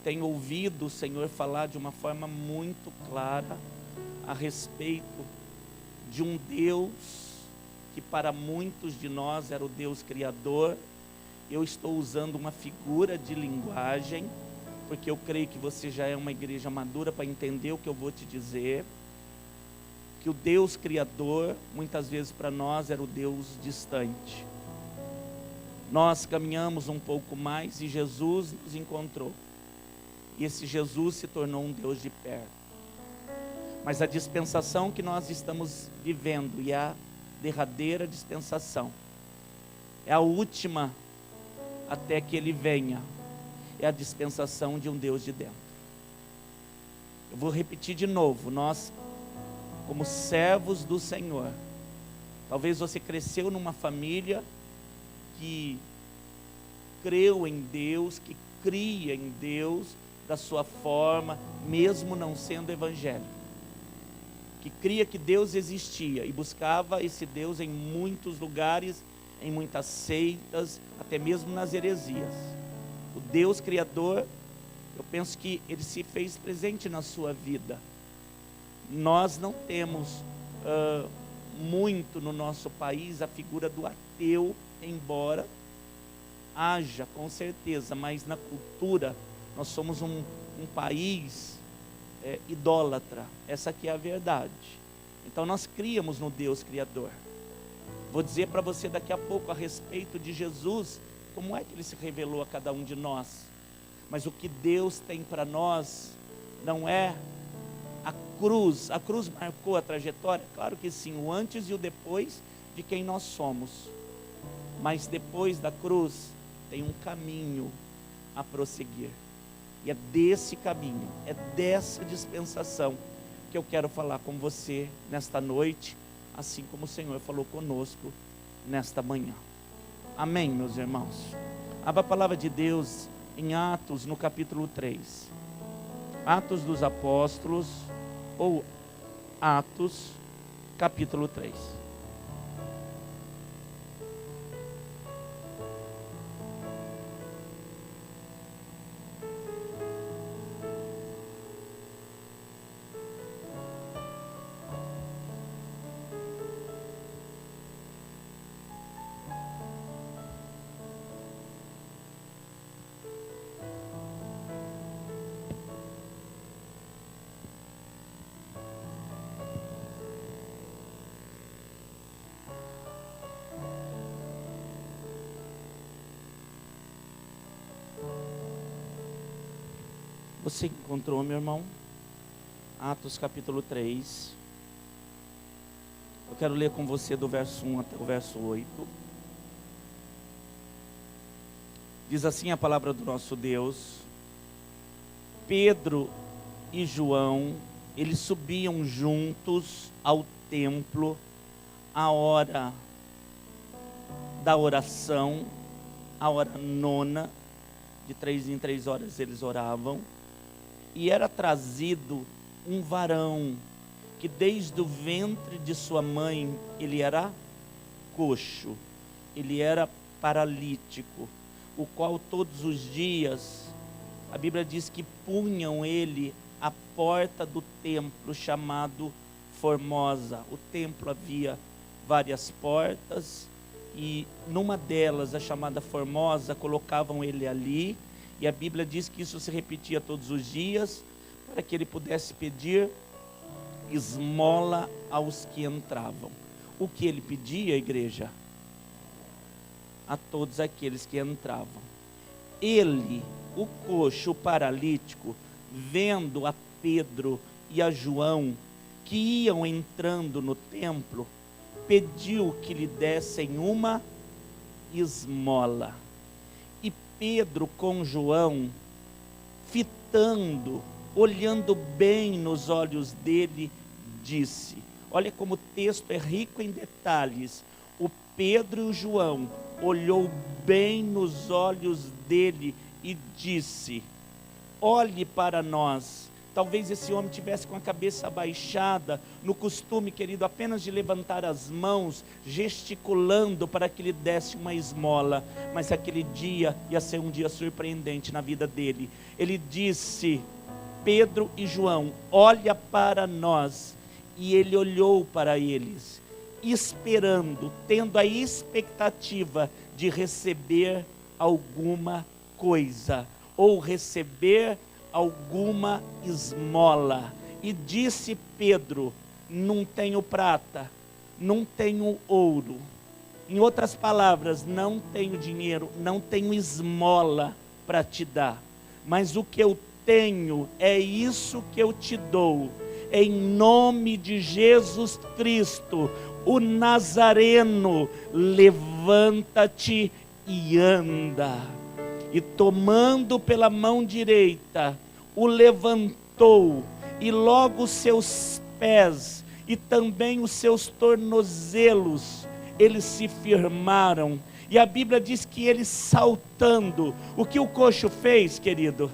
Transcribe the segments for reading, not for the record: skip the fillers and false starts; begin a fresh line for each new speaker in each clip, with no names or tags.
tenho ouvido o Senhor falar de uma forma muito clara a respeito de um Deus que para muitos de nós era o Deus Criador. Eu estou usando uma figura de linguagem, porque eu creio que você já é uma igreja madura para entender o que eu vou te dizer. Que o Deus Criador, muitas vezes para nós, era o Deus distante. Nós caminhamos um pouco mais e Jesus nos encontrou. E esse Jesus se tornou um Deus de perto. Mas a dispensação que nós estamos vivendo, e a derradeira dispensação, é a última até que Ele venha, é a dispensação de um Deus de dentro. Eu vou repetir de novo, nós, como servos do Senhor, talvez você cresceu numa família que creu em Deus, que cria em Deus da sua forma, mesmo não sendo evangélico, que cria que Deus existia e buscava esse Deus em muitos lugares, em muitas seitas, até mesmo nas heresias. O Deus Criador, eu penso que Ele se fez presente na sua vida. Nós não temos muito no nosso país a figura do ateu, embora haja com certeza, mas na cultura nós somos um país idólatra. Essa aqui é a verdade. Então nós criamos no Deus Criador. Vou dizer para você daqui a pouco a respeito de Jesus, como é que Ele se revelou a cada um de nós. Mas o que Deus tem para nós não é a cruz. A cruz marcou a trajetória? Claro que sim, o antes e o depois de quem nós somos. Mas depois da cruz tem um caminho a prosseguir. E é desse caminho, é dessa dispensação que eu quero falar com você nesta noite, assim como o Senhor falou conosco nesta manhã. Amém, meus irmãos? Abra a palavra de Deus em Atos, no capítulo 3. Atos dos Apóstolos, ou Atos, capítulo 3. Você encontrou, meu irmão? Atos capítulo 3. Eu quero ler com você do verso 1 até o verso 8. Diz assim a palavra do nosso Deus: Pedro e João, eles subiam juntos ao templo à hora da oração, a hora nona, de 3 em 3 horas eles oravam. E era trazido um varão, que desde o ventre de sua mãe, ele era coxo, ele era paralítico, o qual todos os dias, a Bíblia diz que punham ele à porta do templo chamado Formosa. O templo havia várias portas, e numa delas, a chamada Formosa, colocavam ele ali. E a Bíblia diz que isso se repetia todos os dias, para que ele pudesse pedir esmola aos que entravam. O que ele pedia, igreja? A todos aqueles que entravam. Ele, o coxo, o paralítico, vendo a Pedro e a João, que iam entrando no templo, pediu que lhe dessem uma esmola. Pedro com João, fitando, olhando bem nos olhos dele, disse, olha como o texto é rico em detalhes. O Pedro e o João olhou bem nos olhos dele e disse, olhe para nós. Talvez esse homem tivesse com a cabeça abaixada, no costume, querido, apenas de levantar as mãos, gesticulando para que lhe desse uma esmola. Mas aquele dia ia ser um dia surpreendente na vida dele. Ele disse: Pedro e João, olha para nós. E ele olhou para eles, esperando, tendo a expectativa de receber alguma coisa, ou receber alguma esmola. E disse Pedro: não tenho prata, não tenho ouro. Em outras palavras, não tenho dinheiro, não tenho esmola para te dar. Mas o que eu tenho é isso que eu te dou. Em nome de Jesus Cristo, o Nazareno, levanta-te e anda. E tomando pela mão direita, o levantou, e logo os seus pés e também os seus tornozelos, eles se firmaram. E a Bíblia diz que ele saltando, o que o coxo fez, querido?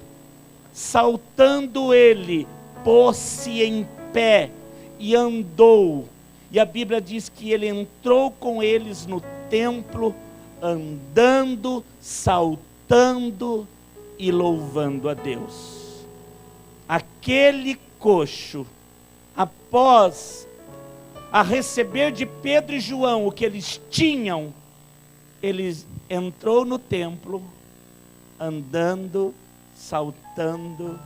Saltando ele, pôs-se em pé e andou. E a Bíblia diz que ele entrou com eles no templo, andando, saltando e louvando a Deus. Aquele coxo, após a receber de Pedro e João o que eles tinham, ele entrou no templo, andando, saltando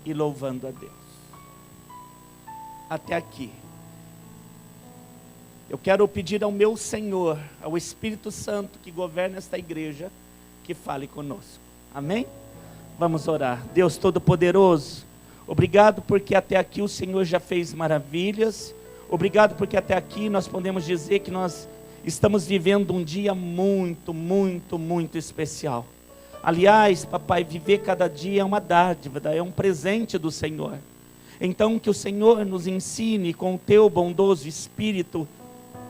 e louvando a Deus. Até aqui. Eu quero pedir ao meu Senhor, ao Espírito Santo que governa esta igreja, que fale conosco. Amém? Vamos orar. Deus Todo-Poderoso, obrigado porque até aqui o Senhor já fez maravilhas. Obrigado porque até aqui nós podemos dizer que nós estamos vivendo um dia muito, muito, muito especial. Aliás, papai, viver cada dia é uma dádiva, é um presente do Senhor. Então que o Senhor nos ensine com o teu bondoso Espírito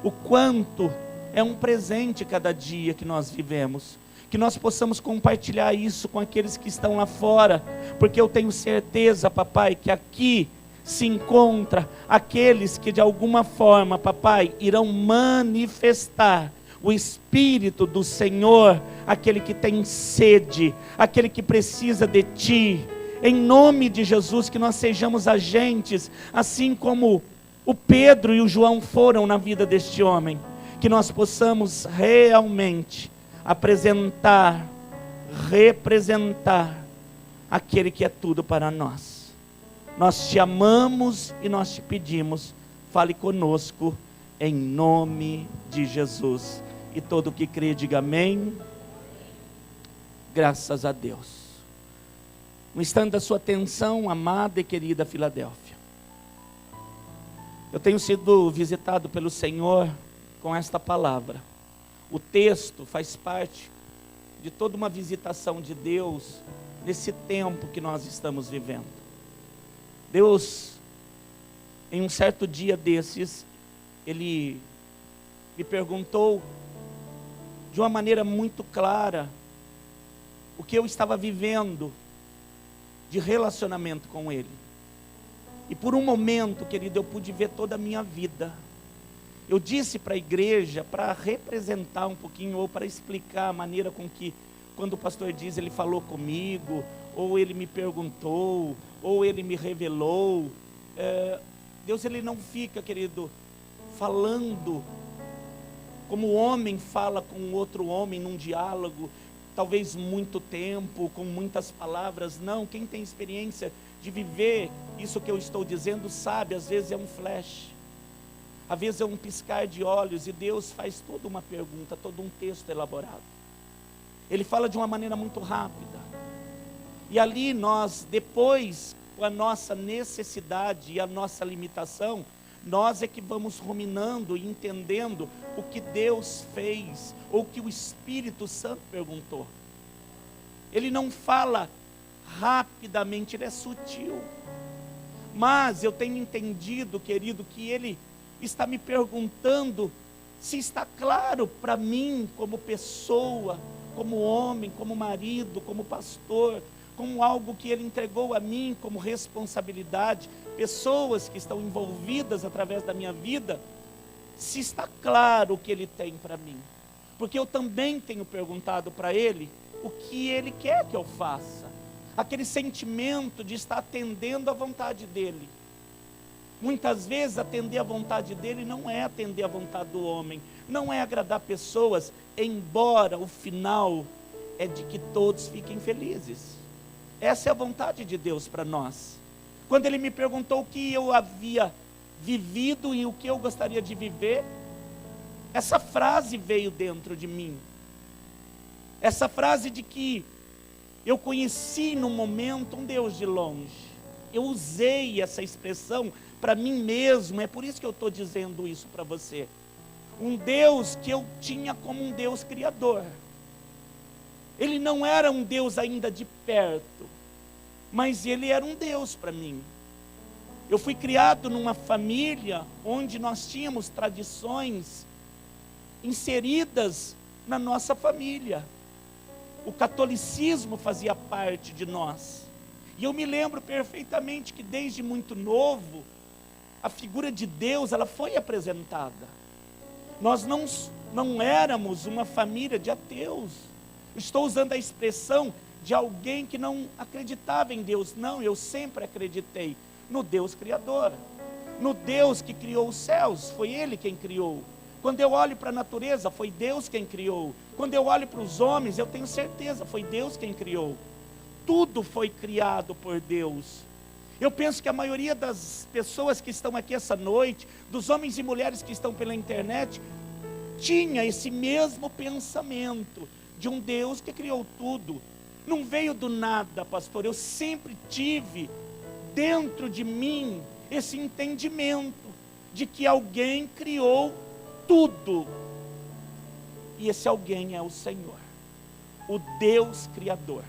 o quanto é um presente cada dia que nós vivemos. Que nós possamos compartilhar isso com aqueles que estão lá fora, porque eu tenho certeza, papai, que aqui se encontra aqueles que de alguma forma, papai, irão manifestar o Espírito do Senhor, aquele que tem sede, aquele que precisa de Ti. Em nome de Jesus, que nós sejamos agentes, assim como o Pedro e o João foram na vida deste homem, que nós possamos realmente apresentar, representar aquele que é tudo para nós. Nós te amamos e nós te pedimos, fale conosco em nome de Jesus. E todo o que crê, diga amém. Graças a Deus. No instante da sua atenção, amada e querida Filadélfia, eu tenho sido visitado pelo Senhor com esta palavra. O texto faz parte de toda uma visitação de Deus nesse tempo que nós estamos vivendo. Deus, em um certo dia desses, Ele me perguntou de uma maneira muito clara o que eu estava vivendo de relacionamento com Ele. E por um momento, querido, eu pude ver toda a minha vida. Eu disse para a igreja, para representar um pouquinho, ou para explicar a maneira com que, quando o pastor diz, ele falou comigo, ou ele me perguntou, ou ele me revelou. Deus, ele não fica, querido, falando como o homem fala com outro homem num diálogo, talvez muito tempo, com muitas palavras. Não, quem tem experiência de viver isso que eu estou dizendo sabe, às vezes é um flash. Às vezes é um piscar de olhos e Deus faz toda uma pergunta, todo um texto elaborado. Ele fala de uma maneira muito rápida. E ali nós, depois, com a nossa necessidade e a nossa limitação, nós é que vamos ruminando e entendendo o que Deus fez, ou o que o Espírito Santo perguntou. Ele não fala rapidamente, ele é sutil. Mas eu tenho entendido, querido, que ele está me perguntando se está claro para mim, como pessoa, como homem, como marido, como pastor, como algo que Ele entregou a mim como responsabilidade, pessoas que estão envolvidas através da minha vida, se está claro o que Ele tem para mim. Porque eu também tenho perguntado para Ele o que Ele quer que eu faça. Aquele sentimento de estar atendendo à vontade dEle. Muitas vezes atender à vontade dEle não é atender à vontade do homem, não é agradar pessoas, embora o final é de que todos fiquem felizes. Essa é a vontade de Deus para nós. Quando Ele me perguntou o que eu havia vivido e o que eu gostaria de viver, essa frase veio dentro de mim. Essa frase de que eu conheci no momento um Deus de longe. Eu usei essa expressão para mim mesmo, é por isso que eu estou dizendo isso para você. Um Deus que eu tinha como um Deus criador. Ele não era um Deus ainda de perto, mas Ele era um Deus para mim. Eu fui criado numa família onde nós tínhamos tradições inseridas na nossa família. O catolicismo fazia parte de nós. E eu me lembro perfeitamente que desde muito novo, a figura de Deus, ela foi apresentada. Nós não éramos uma família de ateus. Estou usando a expressão de alguém que não acreditava em Deus. Não, eu sempre acreditei no Deus Criador. No Deus que criou os céus, foi Ele quem criou. Quando eu olho para a natureza, foi Deus quem criou. Quando eu olho para os homens, eu tenho certeza, foi Deus quem criou. Tudo foi criado por Deus. Eu penso que a maioria das pessoas que estão aqui essa noite, dos homens e mulheres que estão pela internet, tinha esse mesmo pensamento de um Deus que criou tudo. Não veio do nada, pastor. Eu sempre tive dentro de mim esse entendimento de que alguém criou tudo. E esse alguém é o Senhor, o Deus Criador.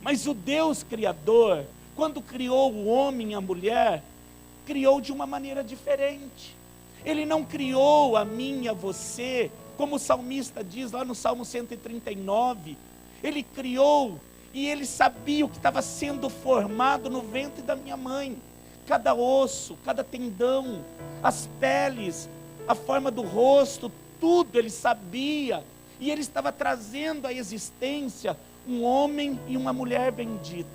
Mas o Deus Criador, quando criou o homem e a mulher, criou de uma maneira diferente. Ele não criou a mim e a você, como o salmista diz lá no Salmo 139. Ele criou e Ele sabia o que estava sendo formado no ventre da minha mãe. Cada osso, cada tendão, as peles, a forma do rosto, tudo Ele sabia. E Ele estava trazendo à existência um homem e uma mulher bendito,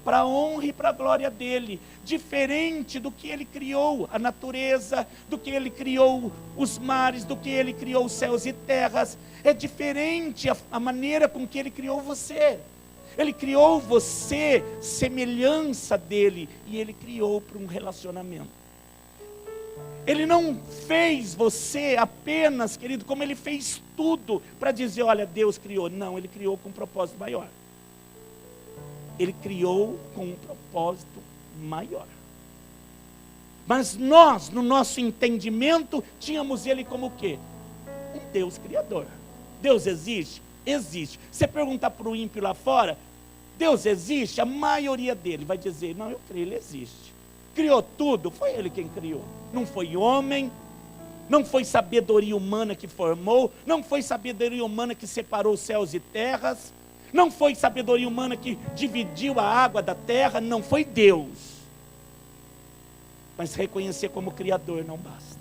para a honra e para a glória dEle, diferente do que Ele criou a natureza, do que Ele criou os mares, do que Ele criou os céus e terras. É diferente a maneira com que Ele criou você. Ele criou você semelhança dEle, e Ele criou para um relacionamento. Ele não fez você apenas, querido, como Ele fez tudo para dizer, olha, Deus criou. Não, Ele criou com um propósito maior. Ele criou com um propósito maior. Mas nós, no nosso entendimento, tínhamos Ele como o quê? Um Deus Criador. Deus existe? Existe. Você perguntar para o ímpio lá fora, Deus existe? A maioria dele vai dizer, não, eu creio, Ele existe. Criou tudo? Foi Ele quem criou. Não foi homem, não foi sabedoria humana que formou, não foi sabedoria humana que separou céus e terras, não foi sabedoria humana que dividiu a água da terra, não foi Deus. Mas reconhecer como Criador não basta.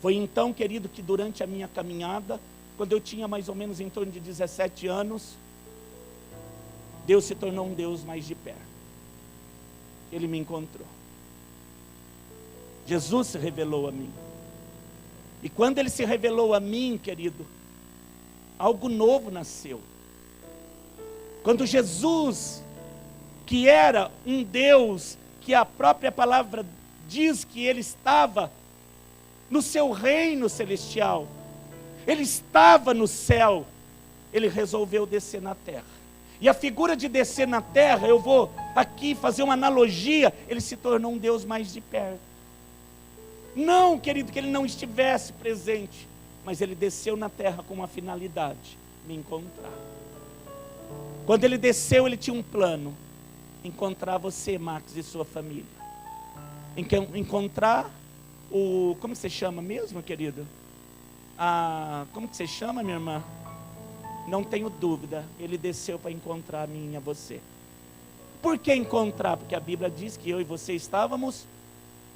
Foi então, querido, que durante a minha caminhada, quando eu tinha mais ou menos em torno de 17 anos, Deus se tornou um Deus mais de perto. Ele me encontrou. Jesus se revelou a mim. E quando Ele se revelou a mim, querido, algo novo nasceu. Quando Jesus, que era um Deus, que a própria palavra diz que Ele estava no seu reino celestial, Ele estava no céu, Ele resolveu descer na terra. E a figura de descer na terra, eu vou aqui fazer uma analogia, Ele se tornou um Deus mais de perto. Não, querido, que Ele não estivesse presente, mas Ele desceu na terra com uma finalidade, me encontrar. Quando Ele desceu, Ele tinha um plano, encontrar você, Max, e sua família. Encontrar o, como você chama mesmo, querido? Como que você chama, minha irmã? não tenho dúvida, ele desceu para encontrar a mim e a você. Por que encontrar? Porque a Bíblia diz que eu e você estávamos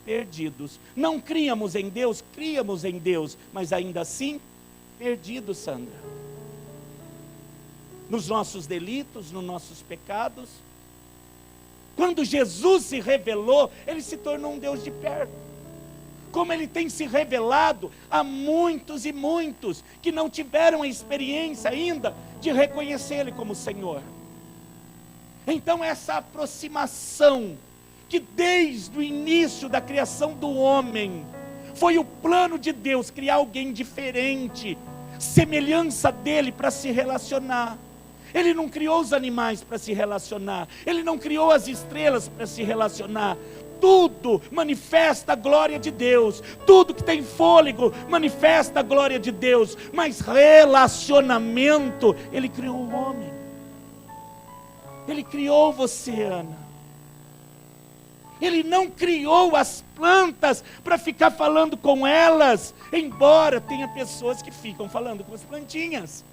perdidos. Não críamos em Deus, críamos em Deus, mas ainda assim, perdidos, Sandra. Nos nossos delitos, nos nossos pecados. Quando Jesus se revelou, ele se tornou um Deus de perto. Como ele tem se revelado a muitos e muitos que não tiveram a experiência ainda de reconhecer ele como Senhor. Então essa aproximação, que desde o início da criação do homem, foi o plano de Deus criar alguém diferente, semelhança dele para se relacionar. Ele não criou os animais para se relacionar, ele não criou as estrelas para se relacionar. Tudo manifesta a glória de Deus, tudo que tem fôlego manifesta a glória de Deus, mas relacionamento, ele criou o homem, ele criou você, Ana. Ele não criou as plantas para ficar falando com elas, embora tenha pessoas que ficam falando com as plantinhas.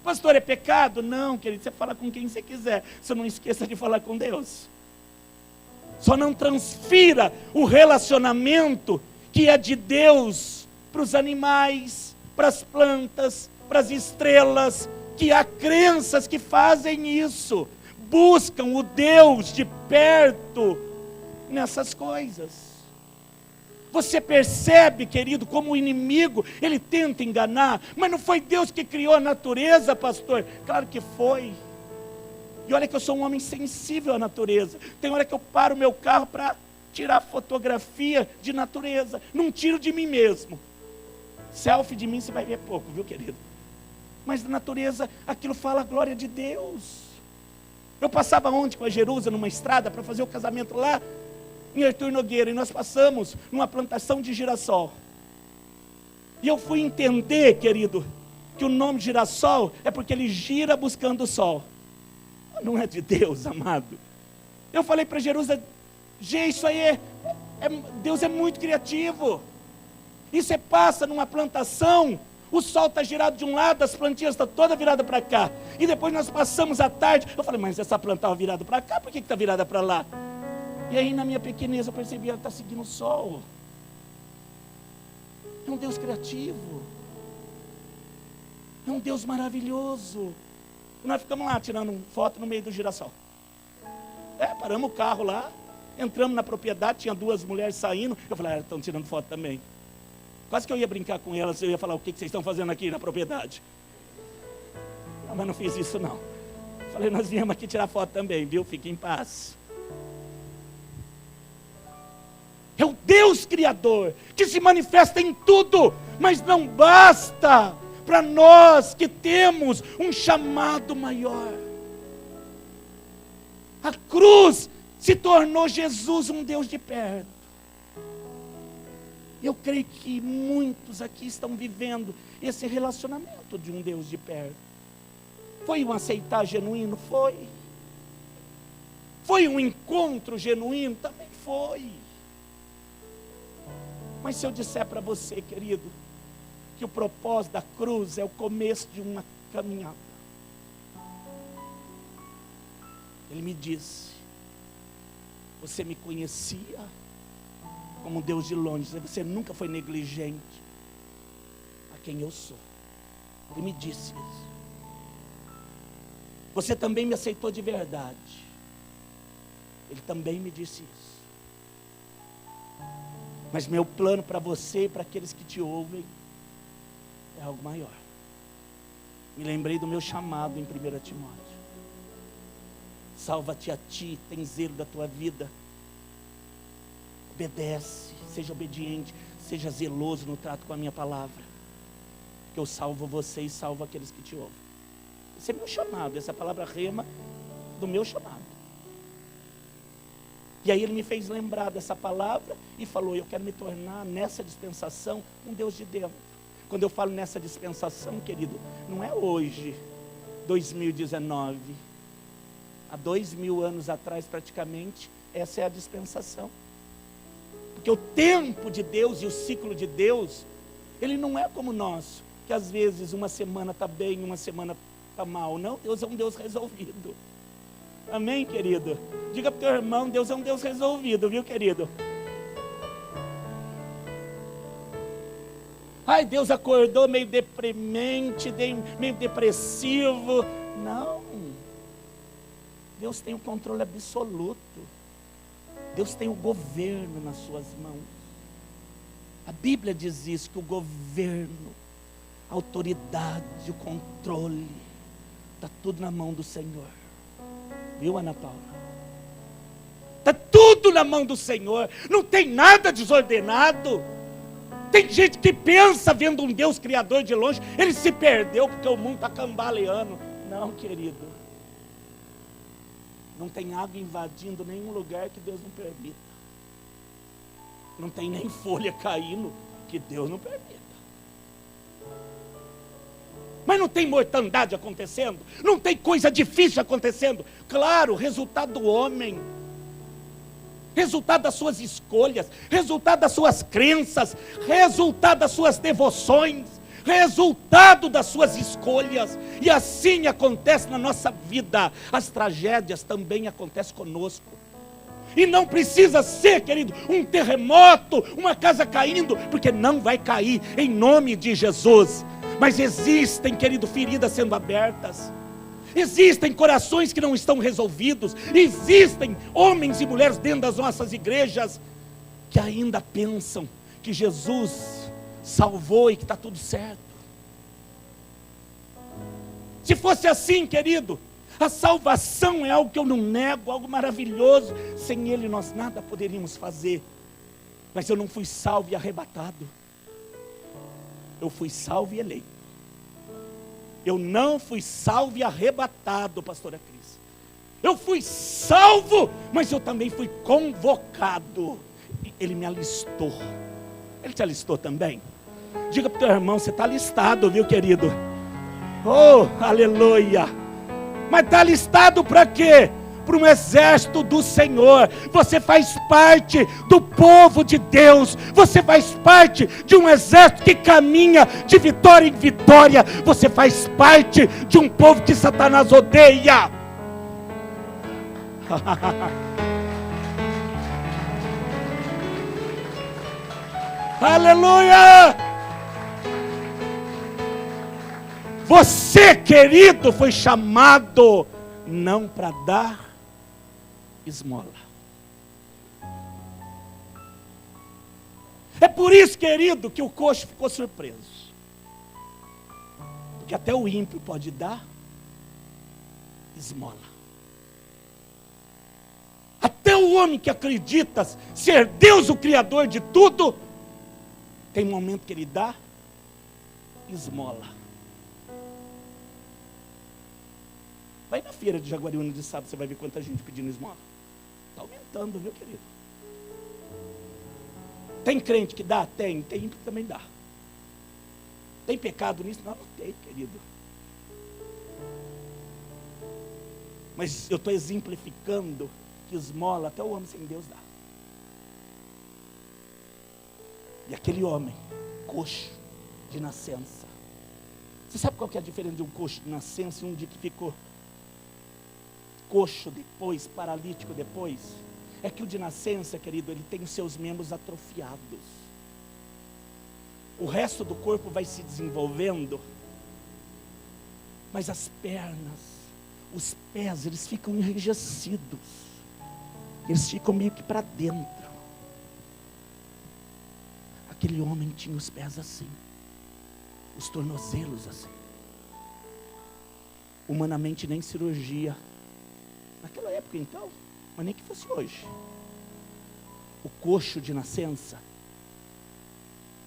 Pastor, é pecado? Não, querido, você fala com quem você quiser, só não esqueça de falar com Deus. Só não transfira o relacionamento que é de Deus para os animais, para as plantas, para as estrelas, que há crenças que fazem isso, buscam o Deus de perto nessas coisas. Você percebe, querido, como o inimigo, ele tenta enganar, mas não foi Deus que criou a natureza, pastor? Claro que foi. E olha que eu sou um homem sensível à natureza. Tem hora que eu paro o meu carro para tirar fotografia de natureza. Não tiro de mim mesmo. Selfie de mim você vai ver pouco, viu, querido? Mas da natureza, aquilo fala a glória de Deus. Eu passava ontem com a Jerusa numa estrada para fazer o casamento lá em Arthur Nogueira, e nós passamos numa plantação de girassol. E eu fui entender, querido, que o nome de girassol é porque ele gira buscando o sol. Não é de Deus, amado. Eu falei para Jerusa, isso aí Deus é muito criativo. E você passa numa plantação, o sol está girado de um lado, as plantinhas estão todas viradas para cá. E depois nós passamos a tarde, eu falei, mas essa planta estava virada para cá, por que está virada para lá? E aí na minha pequenez eu percebi, ela está seguindo o sol. É um Deus criativo. É um Deus maravilhoso. E nós ficamos lá tirando foto no meio do girassol. Paramos o carro lá, entramos na propriedade, tinha duas mulheres saindo. Eu falei, estão tirando foto também. Quase que eu ia brincar com elas, eu ia falar, o que vocês estão fazendo aqui na propriedade? Não, mas não fiz isso não. Falei, nós viemos aqui tirar foto também, viu? Fique em paz. É o Deus Criador, que se manifesta em tudo, mas não basta para nós que temos um chamado maior. A cruz se tornou Jesus um Deus de perto. Eu creio que muitos aqui estão vivendo esse relacionamento de um Deus de perto. Foi um aceitar genuíno? Foi. Foi um encontro genuíno? Também foi. Mas se eu disser para você, querido, que o propósito da cruz é o começo de uma caminhada. Ele me disse, você me conhecia como Deus de longe, você nunca foi negligente a quem eu sou. Ele me disse isso. Você também me aceitou de verdade. Ele também me disse isso. Mas meu plano para você e para aqueles que te ouvem é algo maior. Me lembrei do meu chamado em 1 Timóteo. Salva-te a ti, tem zelo da tua vida. Obedece, seja obediente, seja zeloso no trato com a minha palavra. Que eu salvo você e salvo aqueles que te ouvem. Esse é meu chamado, essa palavra rema do meu chamado. E aí ele me fez lembrar dessa palavra e falou, eu quero me tornar nessa dispensação um Deus de dentro. Quando eu falo nessa dispensação, querido, não é hoje, 2019. Há 2000 anos atrás praticamente, essa é a dispensação. Porque o tempo de Deus e o ciclo de Deus, ele não é como o nosso. que às vezes uma semana está bem, uma semana está mal. Não, Deus é um Deus resolvido. Amém, querido? Diga para o teu irmão, Deus é um Deus resolvido, viu, querido? Ai, Deus acordou meio deprimente, meio depressivo. Não. Deus tem o controle absoluto. Deus tem o governo nas suas mãos. A Bíblia diz isso, que o governo, a autoridade, o controle, está tudo na mão do Senhor. Viu, Ana Paula? Está tudo na mão do Senhor. Não tem nada desordenado. Tem gente que pensa, vendo um Deus criador de longe, ele se perdeu porque o mundo está cambaleando. Não, querido. Não tem água invadindo nenhum lugar que Deus não permita. Não tem nem folha caindo que Deus não permita. Mas não tem mortandade acontecendo? Não tem coisa difícil acontecendo? Claro, resultado do homem. Resultado das suas escolhas, resultado das suas crenças, resultado das suas devoções, resultado das suas escolhas. E assim acontece na nossa vida. As tragédias também acontecem conosco. E não precisa ser, querido, um terremoto, uma casa caindo, porque não vai cair em nome de Jesus. Mas existem, querido, feridas sendo abertas. Existem corações que não estão resolvidos. Existem homens e mulheres dentro das nossas igrejas que ainda pensam que Jesus salvou e que está tudo certo. Se fosse assim, querido, a salvação é algo que eu não nego, algo maravilhoso. Sem Ele nós nada poderíamos fazer. Mas eu não fui salvo e arrebatado. Eu fui salvo e eleito. Eu não fui salvo e arrebatado, pastora Cris. Eu fui salvo, mas eu também fui convocado. Ele me alistou. Ele te alistou também? Diga para o teu irmão, você está alistado, viu, querido? Oh, aleluia. Mas está alistado para quê? Para um exército do Senhor. Você faz parte do povo de Deus. Você faz parte de um exército que caminha de vitória em vitória. Você faz parte de um povo que Satanás odeia. Aleluia! Você, querido, foi chamado não para dar esmola. É por isso, querido, que o coxo ficou surpreso. Porque até o ímpio pode dar esmola. Até o homem que acredita ser Deus o Criador de tudo, tem um momento que ele dá esmola. Vai na feira de Jaguariúna de sábado, você vai ver quanta gente pedindo esmola. Está aumentando, viu, querido? Tem crente que dá? Tem ímpio que também dá. Tem pecado nisso? Não tem, querido. Mas eu estou exemplificando que esmola até o homem sem Deus dá. E aquele homem, coxo de nascença. Você sabe qual que é a diferença de um coxo de nascença e um de que ficou coxo depois, paralítico depois? É que o de nascença, querido, ele tem os seus membros atrofiados. O resto do corpo vai se desenvolvendo, mas as pernas, os pés, eles ficam enrijecidos. Eles ficam meio que para dentro. Aquele homem tinha os pés assim, os tornozelos assim. Humanamente nem cirurgia. Naquela época então, mas nem que fosse hoje. O coxo de nascença,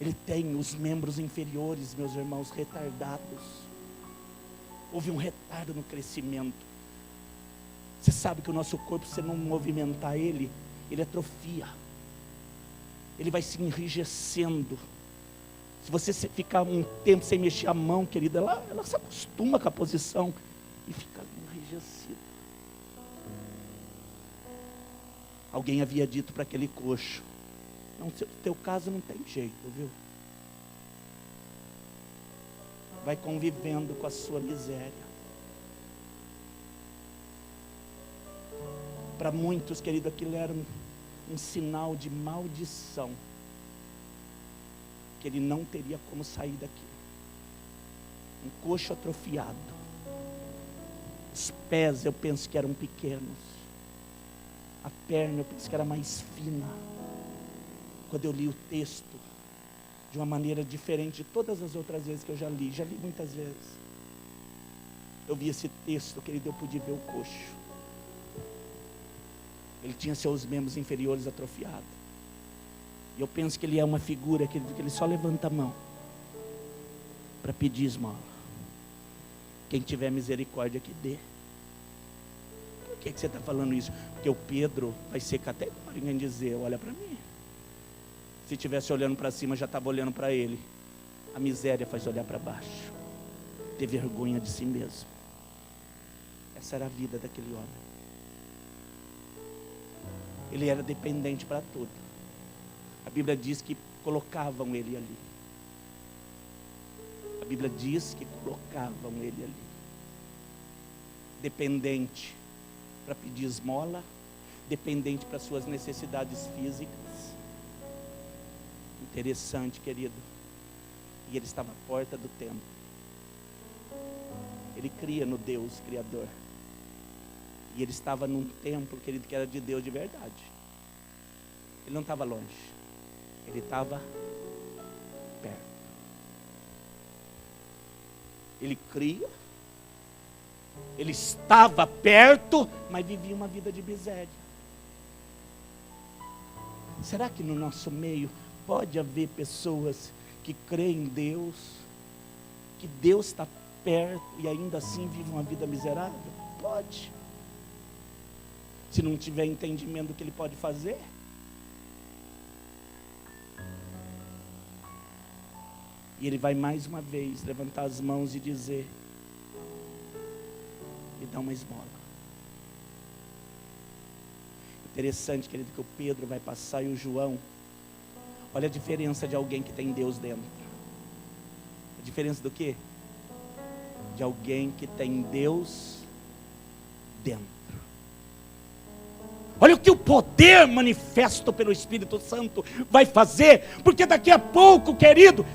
ele tem os membros inferiores, meus irmãos, retardados. Houve um retardo no crescimento. Você sabe que o nosso corpo, se você não movimentar ele atrofia. Ele vai se enrijecendo. Se você ficar um tempo sem mexer a mão, querida, ela se acostuma com a posição e fica enrijecido. Alguém havia dito para aquele coxo: não, no teu caso não tem jeito, viu? vai convivendo com a sua miséria. Para muitos, querido, aquilo era um sinal de maldição, que ele não teria como sair daqui. Um coxo atrofiado, os pés eu penso que eram pequenos, a perna eu penso que era mais fina. Quando eu li o texto de uma maneira diferente de todas as outras vezes que eu já li muitas vezes, eu vi esse texto, querido, eu pude ver o coxo. Ele tinha seus membros inferiores atrofiados. E eu penso que ele é uma figura, querido, que ele só levanta a mão para pedir esmola. Quem tiver misericórdia que dê. Por que você está falando isso? Porque o Pedro vai ser categórico em dizer, olha para mim. Se estivesse olhando para cima, já estava olhando para ele. A miséria faz olhar para baixo. Ter vergonha de si mesmo. Essa era a vida daquele homem. Ele era dependente para tudo. A Bíblia diz que colocavam ele ali. A Bíblia diz que colocavam ele ali. Dependente para pedir esmola, dependente para suas necessidades físicas. Interessante, querido. E ele estava à porta do templo. Ele cria no Deus Criador. E ele estava num templo, querido, que era de Deus de verdade. Ele não estava longe. Ele estava perto. Ele cria. Ele estava perto, mas vivia uma vida de miséria. Será que no nosso meio pode haver pessoas que creem em Deus, que Deus está perto e ainda assim vivem uma vida miserável? Pode. Se não tiver entendimento do que ele pode fazer. E ele vai mais uma vez levantar as mãos e dizer, me dá uma esmola. Interessante, querido, que o Pedro vai passar e o João. Olha a diferença de alguém que tem Deus dentro. A diferença do quê? De alguém que tem Deus dentro. Olha o que o poder manifesto pelo Espírito Santo vai fazer. Porque daqui a pouco, querido,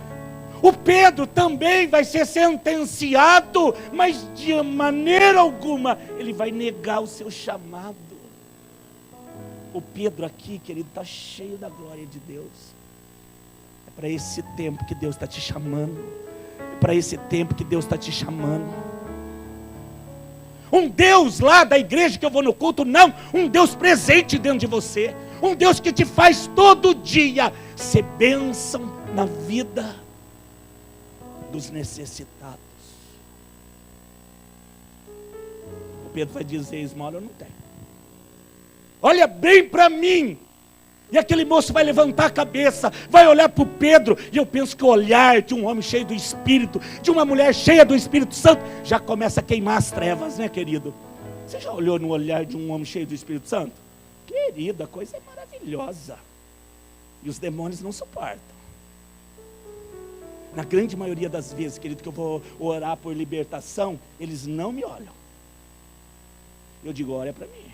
o Pedro também vai ser sentenciado, mas de maneira alguma ele vai negar o seu chamado. O Pedro aqui, querido, está cheio da glória de Deus. É para esse tempo que Deus está te chamando. É para esse tempo que Deus está te chamando. Um Deus lá da igreja que eu vou no culto, não. Um Deus presente dentro de você. Um Deus que te faz todo dia ser bênção na vida dos necessitados. O Pedro vai dizer, esmola eu não tenho. Olha bem para mim. E aquele moço vai levantar a cabeça, vai olhar para o Pedro, e eu penso que o olhar de um homem cheio do Espírito, de uma mulher cheia do Espírito Santo, já começa a queimar as trevas, né, querido? Você já olhou no olhar de um homem cheio do Espírito Santo? Querido, a coisa é maravilhosa. E os demônios não suportam. Na grande maioria das vezes, querido, que eu vou orar por libertação, eles não me olham. Eu digo, olha para mim.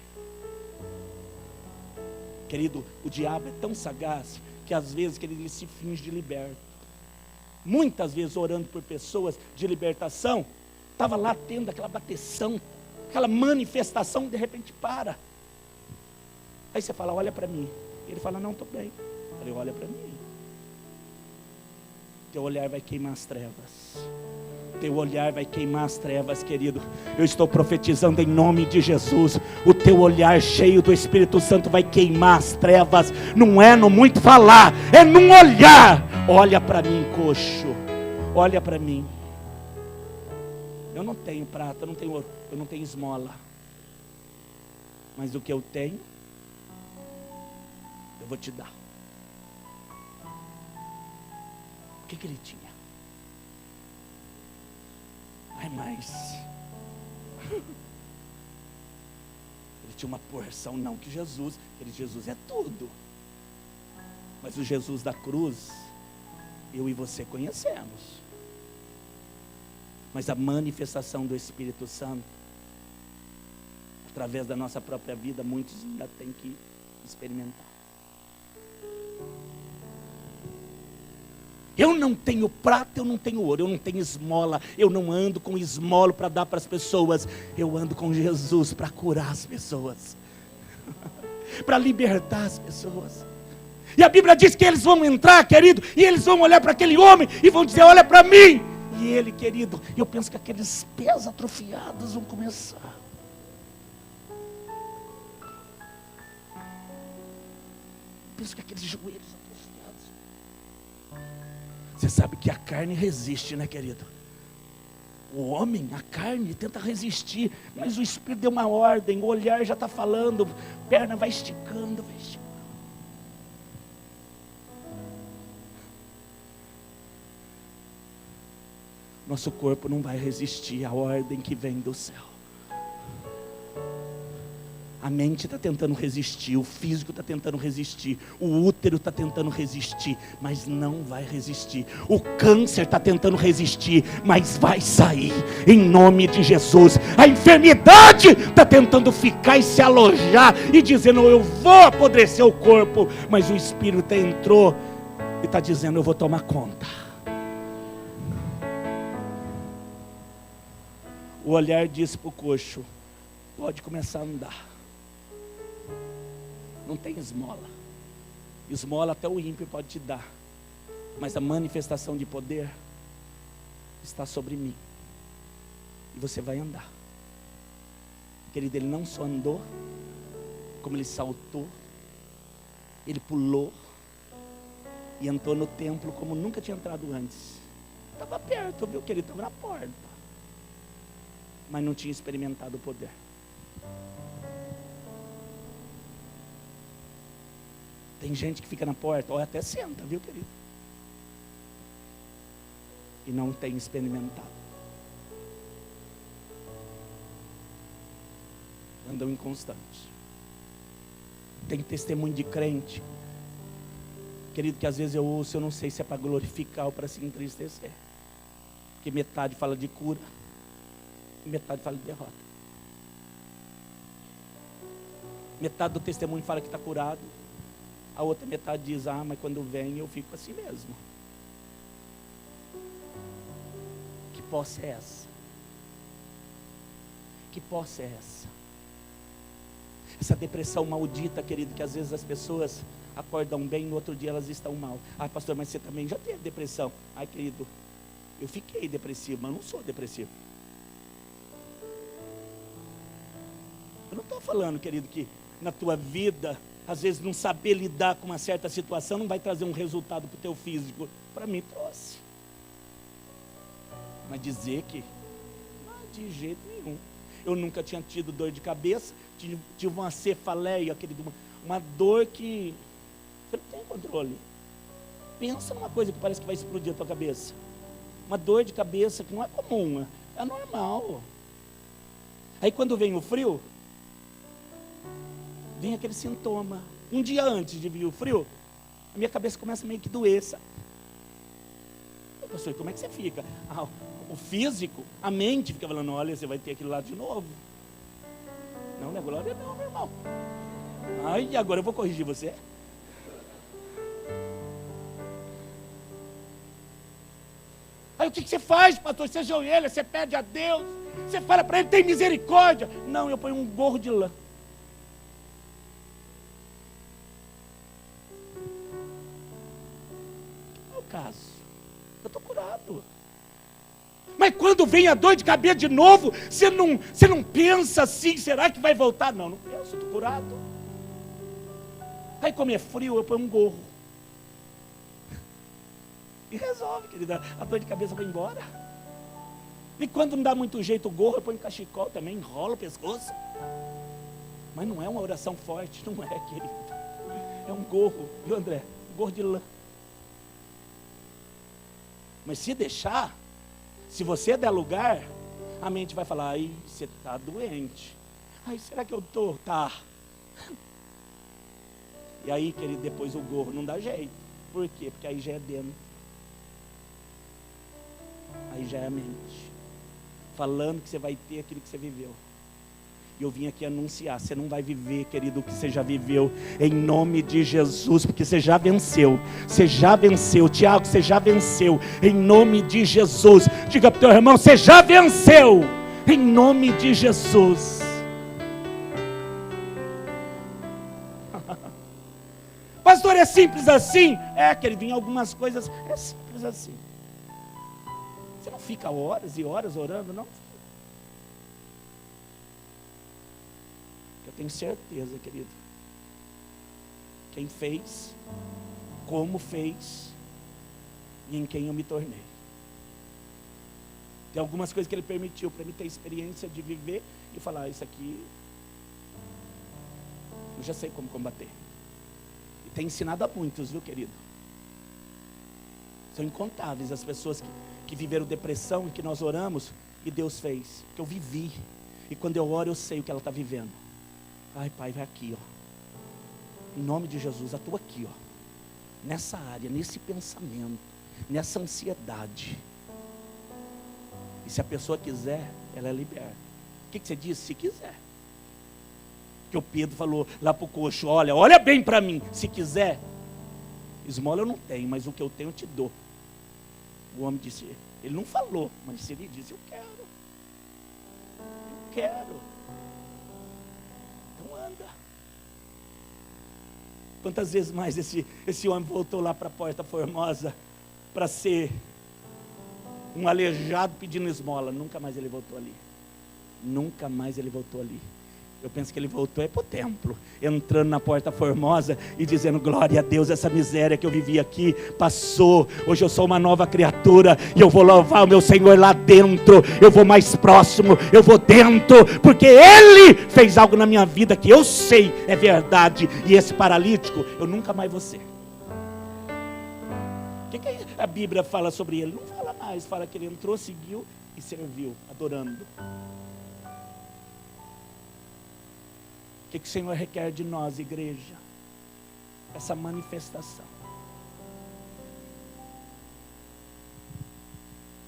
Querido, o diabo é tão sagaz que às vezes, querido, ele se finge de liberto. Muitas vezes orando por pessoas de libertação, estava lá tendo aquela bateção, aquela manifestação, de repente para. Aí você fala, olha para mim. Ele fala, não, estou bem. Eu falei, olha para mim. Teu olhar vai queimar as trevas. Teu olhar vai queimar as trevas, querido. Eu estou profetizando em nome de Jesus. O teu olhar cheio do Espírito Santo vai queimar as trevas. Não é no muito falar, é num olhar. Olha para mim, coxo. Olha para mim. Eu não tenho prata, eu não tenho ouro, eu não tenho esmola. Mas o que eu tenho, eu vou te dar. O que ele tinha? Ai, mas ele tinha uma porção, não que Jesus, Jesus é tudo. Mas o Jesus da cruz, eu e você conhecemos. Mas a manifestação do Espírito Santo, através da nossa própria vida, muitos ainda têm que experimentar. Eu não tenho prata, eu não tenho ouro, eu não tenho esmola, eu não ando com esmola para dar para as pessoas, eu ando com Jesus para curar as pessoas, para libertar as pessoas. E a Bíblia diz que eles vão entrar, querido, e eles vão olhar para aquele homem e vão dizer: olha para mim. E ele, querido, eu penso que aqueles pés atrofiados vão começar. Eu penso que aqueles joelhos atrofiados. Você sabe que a carne resiste, né, querido? O homem, a carne, tenta resistir, mas o Espírito deu uma ordem, o olhar já está falando, perna vai esticando, vai esticando. Nosso corpo não vai resistir à ordem que vem do céu. A mente está tentando resistir, o físico está tentando resistir, o útero está tentando resistir, mas não vai resistir. O câncer está tentando resistir, mas vai sair, em nome de Jesus. A enfermidade está tentando ficar e se alojar, e dizendo: eu vou apodrecer o corpo, mas o Espírito entrou e está dizendo: eu vou tomar conta. O olhar disse para o coxo: pode começar a andar. Não tem esmola. Esmola até o ímpio pode te dar, mas a manifestação de poder está sobre mim. E você vai andar. Querido, ele não só andou, como ele saltou, ele pulou e entrou no templo como nunca tinha entrado antes. Estava perto, viu, querido? Estava na porta, mas não tinha experimentado o poder. Tem gente que fica na porta, ou até senta, viu, querido? E não tem experimentado. Andam inconstantes. Tem testemunho de crente, querido, que às vezes eu ouço, eu não sei se é para glorificar ou para se entristecer. Porque metade fala de cura, e metade fala de derrota. Metade do testemunho fala que está curado, a outra metade diz: ah, mas quando vem eu fico assim mesmo. Que posse é essa? Que posse é essa? Essa depressão maldita, querido, que às vezes as pessoas acordam bem, no outro dia elas estão mal. Ah, pastor, mas você também já teve depressão? Ai, querido, eu fiquei depressivo, mas não sou depressivo. Eu não estou falando, querido, que na tua vida, às vezes não saber lidar com uma certa situação não vai trazer um resultado para o teu físico. Para mim trouxe. Mas dizer que, não, de jeito nenhum. Eu nunca tinha tido dor de cabeça, tive uma cefaleia, querido, uma dor que você não tem controle. Pensa numa coisa que parece que vai explodir a tua cabeça. Uma dor de cabeça que não é comum, é normal. Aí quando vem o frio, vem aquele sintoma. Um dia antes de vir o frio, a minha cabeça começa meio que doer, sabe? Pastor, como é que você fica? Ah, o físico, a mente fica falando: olha, você vai ter aquilo lá de novo. Não, não é glória não, meu irmão. Ai, agora eu vou corrigir você. Aí o que você faz, pastor? Você ajoelha, você pede a Deus, você fala para Ele: tem misericórdia. Não, eu ponho um gorro de lã. Caso, eu estou curado. Mas quando vem a dor de cabeça de novo, você não pensa assim: será que vai voltar? Não penso, estou curado. Aí como é frio, eu ponho um gorro e resolve, querida, a dor de cabeça vai embora. E quando não dá muito jeito o gorro, eu ponho cachecol também, enrola o pescoço. Mas não é uma oração forte, não é, querido. É um gorro, viu, André? Um gorro de lã. Mas se deixar, se você der lugar, a mente vai falar: ai, você está doente. Ai, será que eu estou? Tá. E aí, querido, depois o gorro não dá jeito. Por quê? Porque aí já é dentro. Aí já é a mente. falando que você vai ter aquilo que você viveu. E eu vim aqui anunciar, você não vai viver, querido, o que você já viveu, em nome de Jesus, porque você já venceu, Tiago, você já venceu, em nome de Jesus. Diga para o teu irmão, você já venceu, em nome de Jesus. Pastor, é simples assim? É, querido, em algumas coisas é simples assim. Você não fica horas e horas orando, não? Eu tenho certeza, querido, quem fez, como fez e em quem eu me tornei. Tem algumas coisas que Ele permitiu para mim ter experiência de viver e falar, isso aqui eu já sei como combater. E tem ensinado a muitos, viu, querido? São incontáveis as pessoas que viveram depressão e que nós oramos e Deus fez, que eu vivi. E quando eu oro eu sei o que ela está vivendo. Ai, Pai, vai aqui, ó. Em nome de Jesus, atua aqui, ó. Nessa área, nesse pensamento, nessa ansiedade. E se a pessoa quiser, ela é liberta. O que você disse? Se quiser. Que o Pedro falou lá para o coxo, olha bem para mim. Se quiser, esmola eu não tenho, mas o que eu tenho eu te dou. O homem disse, ele não falou, mas ele disse, eu quero. Eu quero. Quantas vezes mais esse homem voltou lá para a Porta Formosa para ser um aleijado pedindo esmola? Nunca mais ele voltou ali. Nunca mais ele voltou ali. Eu penso que ele voltou para o templo, entrando na Porta Formosa e dizendo, glória a Deus, essa miséria que eu vivi aqui passou, hoje eu sou uma nova criatura, e eu vou louvar o meu Senhor lá dentro, eu vou mais próximo, eu vou dentro, porque Ele fez algo na minha vida que eu sei é verdade, e esse paralítico, eu nunca mais vou ser. O que a Bíblia fala sobre ele? Não fala mais, fala que ele entrou, seguiu e serviu, adorando. O que o Senhor requer de nós, igreja? Essa manifestação.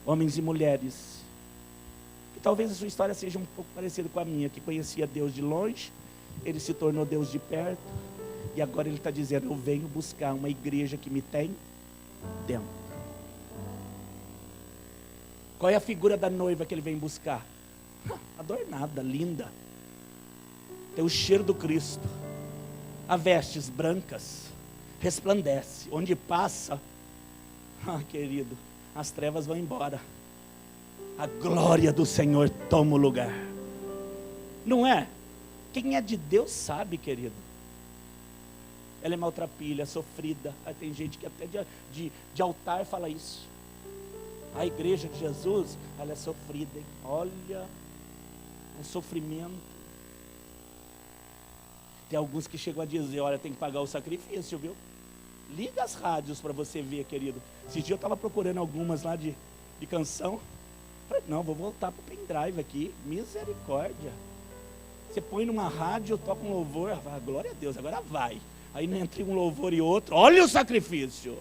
Homens e mulheres, que talvez a sua história seja um pouco parecida com a minha, que conhecia Deus de longe, Ele se tornou Deus de perto, e agora Ele está dizendo, eu venho buscar uma igreja que me tem dentro. Qual é a figura da noiva que Ele vem buscar? Adornada, linda. Tem o cheiro do Cristo, a vestes brancas, resplandece, onde passa, querido, as trevas vão embora, a glória do Senhor toma o lugar, não é? Quem é de Deus sabe, querido, ela é maltrapilha, sofrida, tem gente que até de altar fala isso, a igreja de Jesus, ela é sofrida, hein? Olha, um sofrimento. Tem alguns que chegam a dizer, olha, tem que pagar o sacrifício, viu? Liga as rádios para você ver, querido. Esse dia eu estava procurando algumas lá de canção. Falei, não, vou voltar para o pendrive aqui. Misericórdia. Você põe numa rádio, toca um louvor, ah, glória a Deus, agora vai. Aí entre um louvor e outro, olha o sacrifício.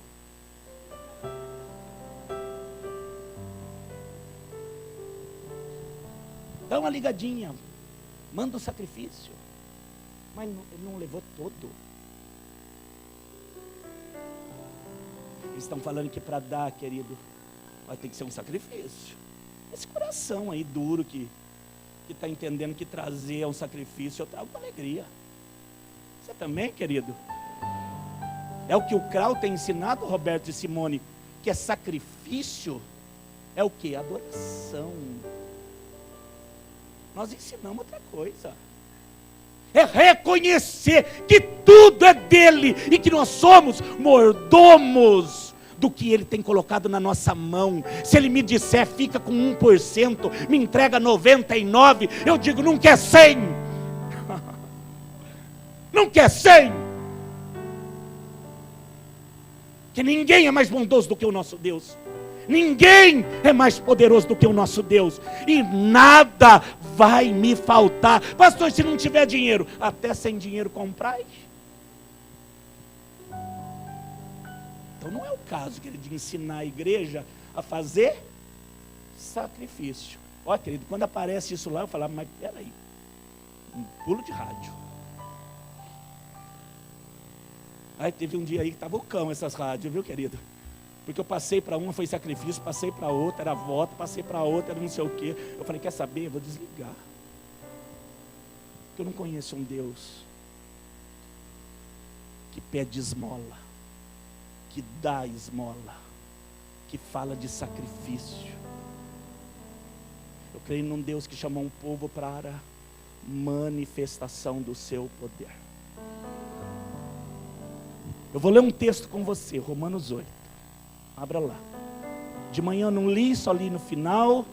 Dá uma ligadinha, manda o sacrifício. Mas ele não levou todo. Eles estão falando que para dar, querido, vai ter que ser um sacrifício. Esse coração aí duro que está entendendo que trazer é um sacrifício, eu trago com alegria. Você também, querido? É o que o Krau tem ensinado, Roberto e Simone, que é sacrifício, é o que? Adoração. Nós ensinamos outra coisa. É reconhecer que tudo é dele e que nós somos mordomos do que ele tem colocado na nossa mão. Se ele me disser, fica com 1%, me entrega 99%, eu digo, não quer 100%. Não quer 100%. Que ninguém é mais bondoso do que o nosso Deus. Ninguém é mais poderoso do que o nosso Deus. E nada vai me faltar. Pastor, se não tiver dinheiro, até sem dinheiro comprai. Então não é o caso, querido, de ensinar a igreja a fazer sacrifício. Ó, querido, quando aparece isso lá, eu falava, mas peraí, um pulo de rádio. Aí teve um dia aí que estava o cão essas rádios, viu, querido? Porque eu passei para uma, foi sacrifício, passei para outra, era voto, passei para outra, era não sei o quê. Eu falei, quer saber? Eu vou desligar. Porque eu não conheço um Deus que pede esmola, que dá esmola, que fala de sacrifício. Eu creio num Deus que chamou um povo para manifestação do seu poder. Eu vou ler um texto com você, Romanos 8. Abra lá. De manhã eu não li, só li no final.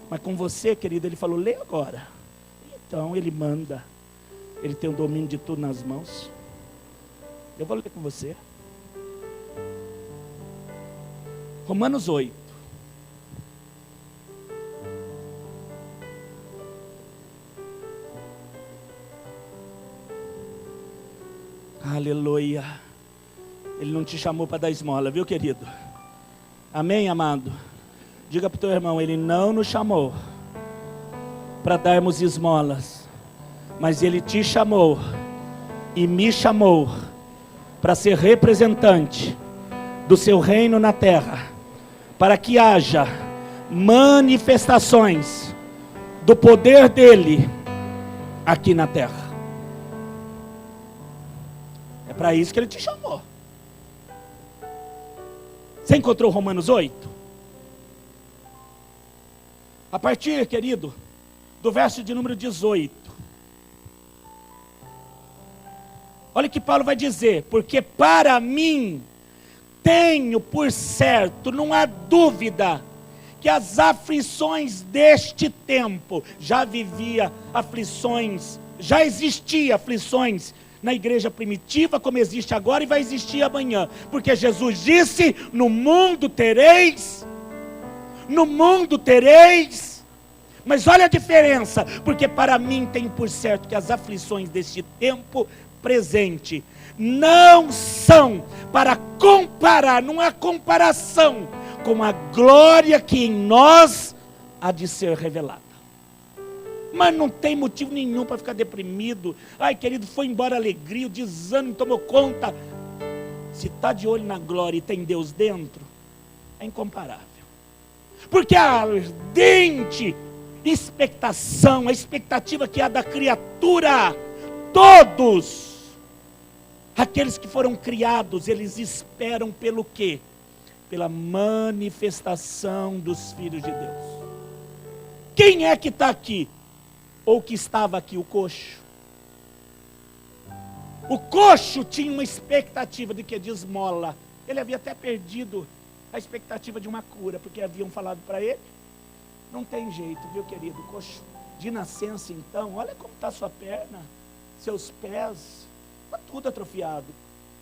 Mas com você, querido, ele falou, lê agora. Então ele manda. Ele tem o domínio de tudo nas mãos. Eu vou ler com você. Romanos 8. Aleluia. Ele não te chamou para dar esmola, viu, querido? Amém, amado? Diga para o teu irmão, ele não nos chamou para darmos esmolas, mas ele te chamou e me chamou para ser representante do seu reino na terra, para que haja manifestações do poder dele aqui na terra. É para isso que ele te chamou. Você encontrou Romanos 8? A partir, querido, do verso de número 18. Olha o que Paulo vai dizer. Porque para mim, tenho por certo, não há dúvida, que as aflições deste tempo, já vivia aflições, já existia aflições na igreja primitiva, como existe agora e vai existir amanhã, porque Jesus disse, no mundo tereis, mas olha a diferença, porque para mim tem por certo que as aflições deste tempo presente, não são para comparar, não há comparação, com a glória que em nós há de ser revelada. Mas não tem motivo nenhum para ficar deprimido. Ai, querido, foi embora a alegria, o desânimo tomou conta. Se está de olho na glória e tem Deus dentro, é incomparável. Porque a ardente expectação, a expectativa que há da criatura, todos aqueles que foram criados, eles esperam pelo quê? Pela manifestação dos filhos de Deus. Quem é que está aqui? Ou que estava aqui? O coxo. O coxo tinha uma expectativa de que? De esmola. Ele havia até perdido a expectativa de uma cura, porque haviam falado para ele. Não tem jeito, viu, querido? Coxo de nascença, então, olha como está sua perna, seus pés, está tudo atrofiado.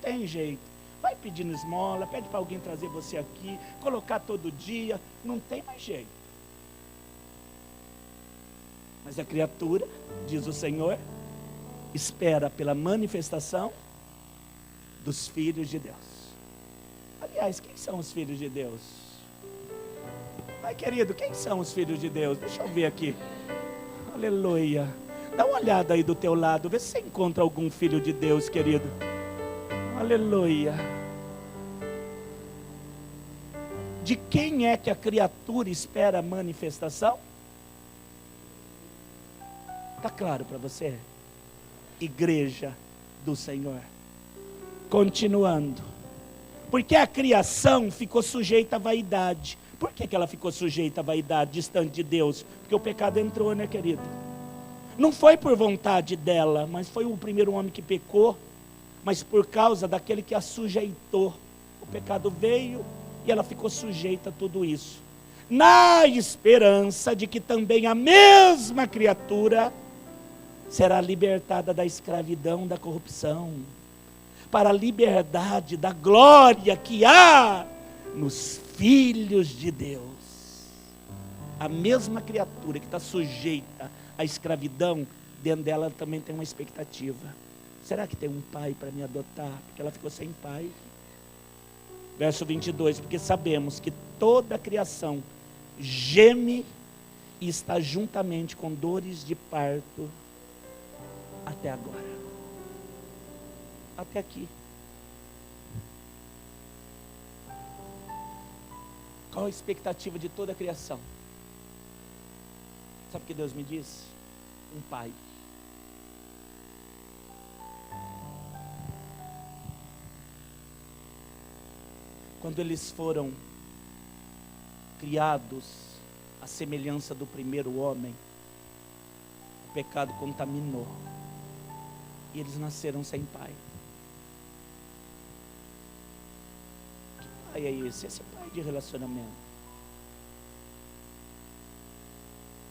Tem jeito. Vai pedindo esmola, pede para alguém trazer você aqui, colocar todo dia, não tem mais jeito. Mas a criatura, diz o Senhor, espera pela manifestação dos filhos de Deus. Aliás, quem são os filhos de Deus? Ai, querido, quem são os filhos de Deus? Deixa eu ver aqui. Aleluia. Dá uma olhada aí do teu lado, vê se você encontra algum filho de Deus, querido. Aleluia. De quem é que a criatura espera a manifestação? Está claro para você? Igreja do Senhor. Continuando. Porque a criação ficou sujeita à vaidade. Por que ela ficou sujeita à vaidade, distante de Deus? Porque o pecado entrou, né, querido? Não foi por vontade dela, mas foi o primeiro homem que pecou, mas por causa daquele que a sujeitou. O pecado veio e ela ficou sujeita a tudo isso. Na esperança de que também a mesma criatura será libertada da escravidão, da corrupção, para a liberdade da glória que há nos filhos de Deus. A mesma criatura que está sujeita à escravidão, dentro dela também tem uma expectativa. Será que tem um pai para me adotar? Porque ela ficou sem pai. Verso 22, porque sabemos que toda a criação geme e está juntamente com dores de parto até agora. Até aqui. Qual a expectativa de toda a criação? Sabe o que Deus me disse? Um pai. Quando eles foram criados à semelhança do primeiro homem, o pecado contaminou. E eles nasceram sem pai. Que pai é esse? Esse é pai de relacionamento.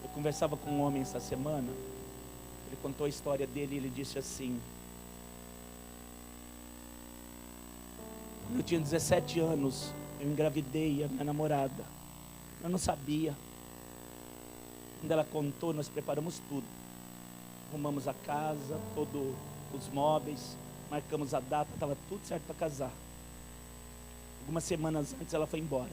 Eu conversava com um homem essa semana. Ele contou a história dele e ele disse assim: quando eu tinha 17 anos, eu engravidei a minha namorada. Eu não sabia. Quando ela contou, nós preparamos tudo. Arrumamos a casa, todos os móveis, marcamos a data, estava tudo certo para casar. Algumas semanas antes ela foi embora.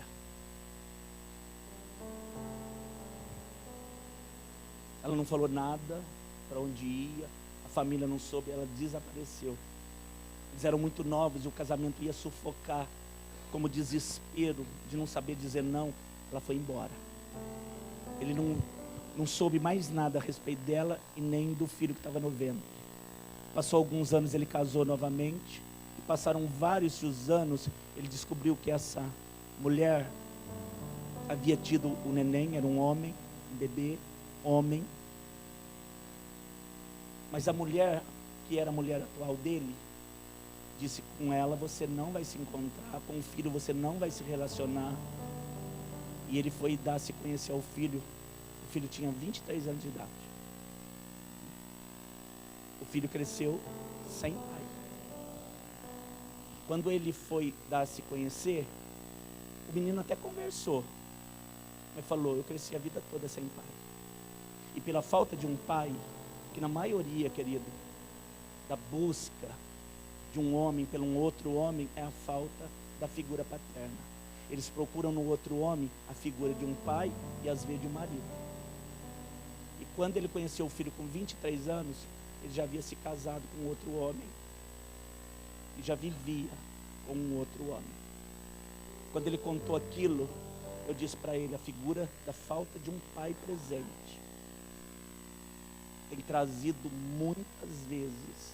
Ela não falou nada, para onde ia, a família não soube, ela desapareceu. Eles eram muito novos e o casamento ia sufocar, como desespero de não saber dizer não. Ela foi embora. Ele não soube mais nada a respeito dela e nem do filho que estava no ventre. Passou alguns anos, ele casou novamente. E passaram vários anos, ele descobriu que essa mulher havia tido o neném, era um homem, um bebê, homem. Mas a mulher, que era a mulher atual dele, disse com ela: você não vai se encontrar, com o filho você não vai se relacionar. E ele foi se conhecer ao filho. O filho tinha 23 anos de idade. O filho cresceu sem pai. Quando ele foi se conhecer, o menino até conversou, mas falou: eu cresci a vida toda sem pai. E pela falta de um pai, que na maioria, querido, da busca de um homem pelo um outro homem, é a falta da figura paterna. Eles procuram no outro homem a figura de um pai e às vezes de um marido. E quando ele conheceu o filho com 23 anos, ele já havia se casado com outro homem e já vivia com um outro homem. Quando ele contou aquilo, eu disse para ele: a figura da falta de um pai presente tem trazido muitas vezes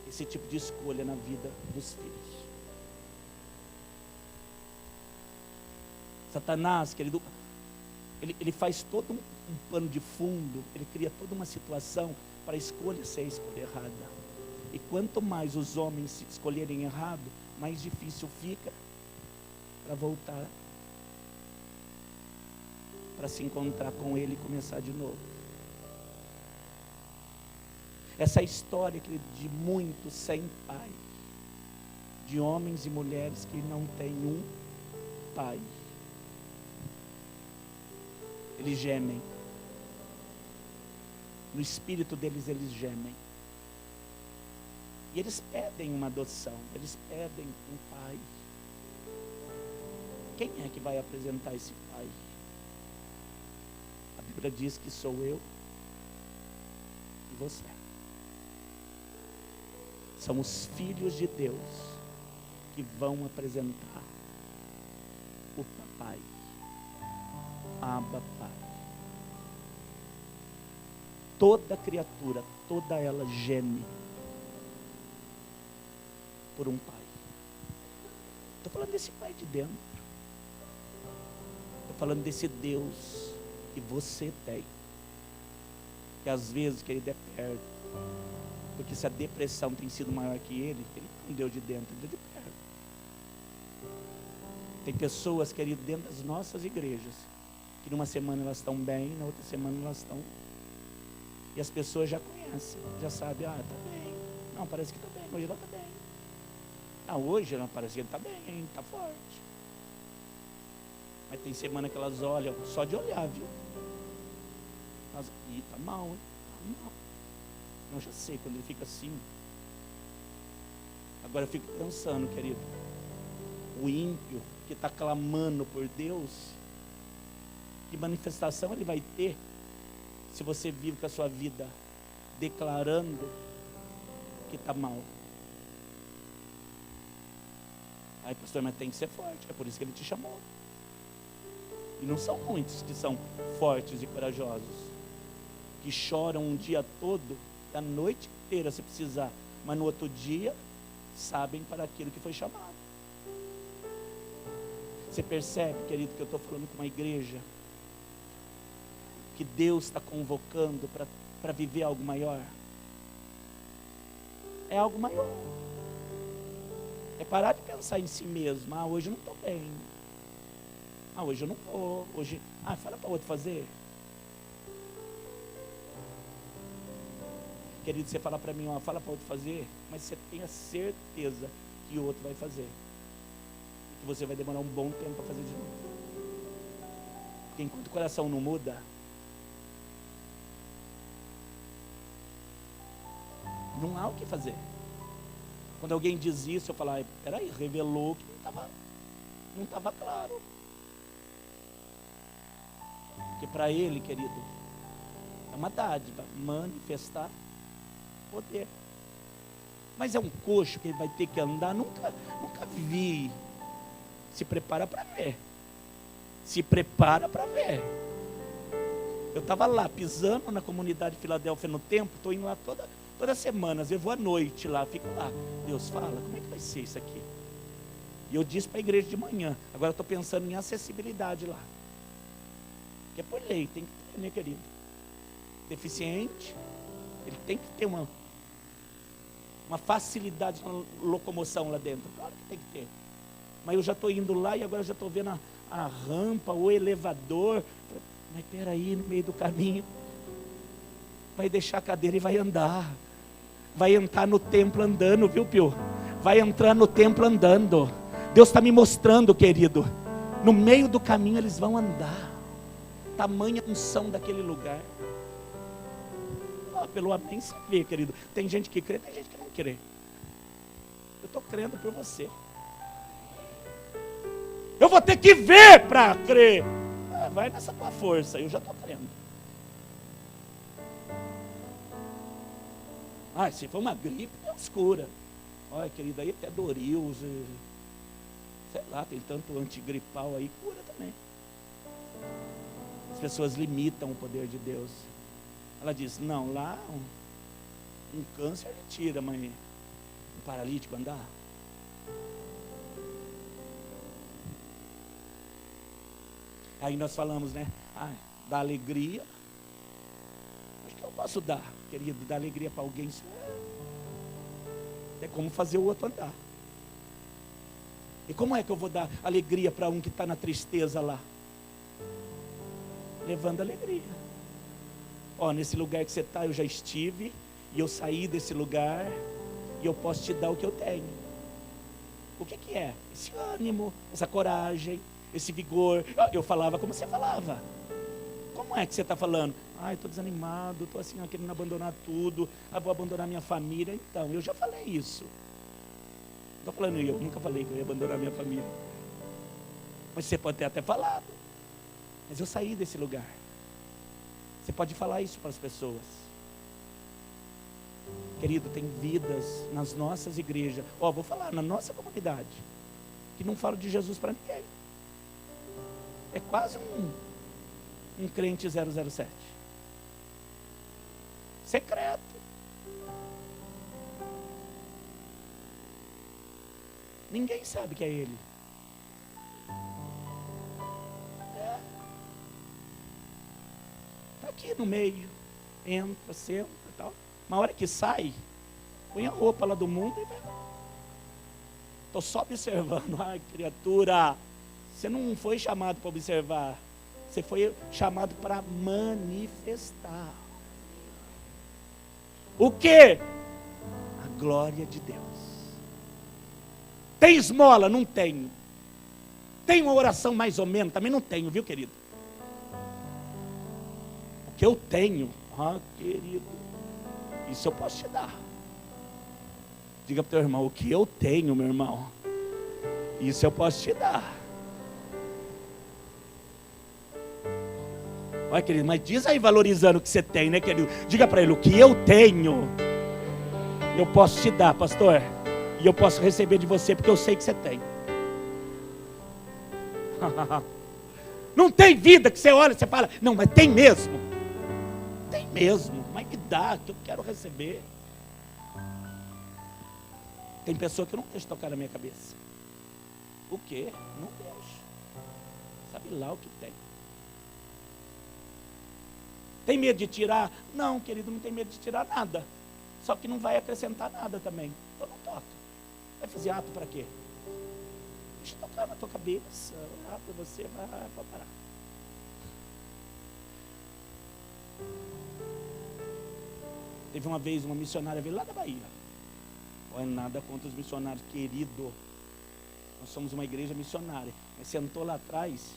esse tipo de escolha na vida dos filhos. Satanás, querido, ele faz todo um pano de fundo, ele cria toda uma situação para a escolha ser a escolha errada. E quanto mais os homens se escolherem errado, mais difícil fica para voltar, para se encontrar com ele e começar de novo. Essa história, querido, de muitos sem pai, de homens e mulheres que não têm um pai. Eles gemem. No espírito deles, eles gemem. E eles pedem uma adoção, eles pedem um pai. Quem é que vai apresentar esse pai? A Bíblia diz que sou eu e você. São os filhos de Deus que vão apresentar o papai. Abba, Pai. Toda criatura, toda ela geme por um pai. Estou falando desse pai de dentro. Estou falando desse Deus que você tem. Que às vezes, querido, é perto. Porque se a depressão tem sido maior que ele não deu de dentro, ele deu de perto. Tem pessoas, querido, dentro das nossas igrejas, que numa semana elas estão bem, na outra semana elas estão... E as pessoas já conhecem, já sabem: está bem. Não, parece que está bem, hoje ela está bem. Hoje ela parece que ele está bem, está forte. Mas tem semana que elas olham, só de olhar, viu? Ih, está mal, hein? Está mal. Eu já sei, quando ele fica assim. Agora eu fico pensando, querido, o ímpio que está clamando por Deus, Que manifestação ele vai ter se você vive com a sua vida declarando que está mal? Aí, pastor, mas tem que ser forte. É por isso que ele te chamou. E não são muitos que são fortes e corajosos, que choram um dia todo, a noite inteira se precisar, mas no outro dia sabem para aquilo que foi chamado. Você percebe, querido, que eu estou falando com uma igreja que Deus está convocando para viver algo maior? É algo maior. É parar de pensar em si mesmo. Ah, hoje eu não estou bem. Ah, hoje eu não vou. Hoje, fala para o outro fazer. Querido, você fala para mim, fala para o outro fazer, mas você tenha certeza que o outro vai fazer. Que você vai demorar um bom tempo para fazer de novo. Porque enquanto o coração não muda, não há o que fazer. Quando alguém diz isso, eu falo, peraí, revelou que não estava claro. Porque para ele, querido, é uma dádiva manifestar poder. Mas é um coxo que ele vai ter que andar. Nunca vi. Se prepara para ver. Se prepara para ver. Eu estava lá, pisando na comunidade de Filadélfia no templo. Estou indo lá toda semana. Eu vou à noite lá, fico lá. Deus fala, como é que vai ser isso aqui? E eu disse para a igreja de manhã. Agora estou pensando em acessibilidade lá. Que é por lei, tem que ter, né, querido? Deficiente, ele tem que ter uma facilidade na locomoção lá dentro. Claro que tem que ter. Mas eu já estou indo lá e agora já estou vendo a rampa, o elevador. Mas peraí, no meio do caminho, vai deixar a cadeira e vai andar. Vai entrar no templo andando, viu, Pio? Vai entrar no templo andando. Deus está me mostrando, querido. No meio do caminho eles vão andar. Tamanha unção daquele lugar. Pelo amém você vê, querido. Tem gente que crê, tem gente que não crê. Eu estou crendo por você. Eu vou ter que ver para crer. Vai nessa tua força, eu já estou crendo. Se for uma gripe, Deus cura. Olha, querido, aí até Doril, sei lá, tem tanto antigripal aí, cura também. As pessoas limitam o poder de Deus. Ela diz, não, lá um câncer ele tira, mas um paralítico andar. Aí nós falamos, né? Da alegria. Acho que eu posso dar, querido, dar alegria para alguém. Isso é como fazer o outro andar. E como é que eu vou dar alegria para um que está na tristeza lá? Levando alegria. Nesse lugar que você está, eu já estive, e eu saí desse lugar, e eu posso te dar o que eu tenho. O que é? Esse ânimo, essa coragem, esse vigor. Eu falava como você falava. Como é que você está falando? Estou desanimado, estou assim, querendo abandonar tudo, vou abandonar minha família. Então, eu já falei isso. Não estou falando eu nunca falei que eu ia abandonar minha família. Mas você pode ter até falado. Mas eu saí desse lugar. Você pode falar isso para as pessoas. Querido, tem vidas nas nossas igrejas. Vou falar, na nossa comunidade, que não falam de Jesus para ninguém. É quase um crente 007. Secreto. Ninguém sabe que é ele. Está aqui no meio. Entra, senta e tal. Uma hora que sai, põe a roupa lá do mundo e vai. Estou só observando. Criatura, você não foi chamado para observar. Você foi chamado para manifestar. O quê? A glória de Deus. Tem esmola? Não tenho. Tem uma oração mais ou menos? Também não tenho, viu, querido? O que eu tenho, querido, isso eu posso te dar. Diga para o teu irmão, o que eu tenho, meu irmão, isso eu posso te dar. Olha, querido, mas diz aí valorizando o que você tem, né, querido? Diga para ele, o que eu tenho, eu posso te dar, pastor. E eu posso receber de você, porque eu sei que você tem. Não tem vida que você olha e você fala, não, mas tem mesmo. Tem mesmo, mas me dá, que eu quero receber. Tem pessoa que eu não deixo tocar na minha cabeça. O quê? Não deixo. Sabe lá o que tem. Tem medo de tirar? Não, querido, não tem medo de tirar nada. Só que não vai acrescentar nada também. Então não toca. Vai fazer ato para quê? Deixa eu tocar na tua cabeça. Lá para você, vai parar. Teve uma vez uma missionária veio lá da Bahia. Não é nada contra os missionários, querido. Nós somos uma igreja missionária. Mas sentou lá atrás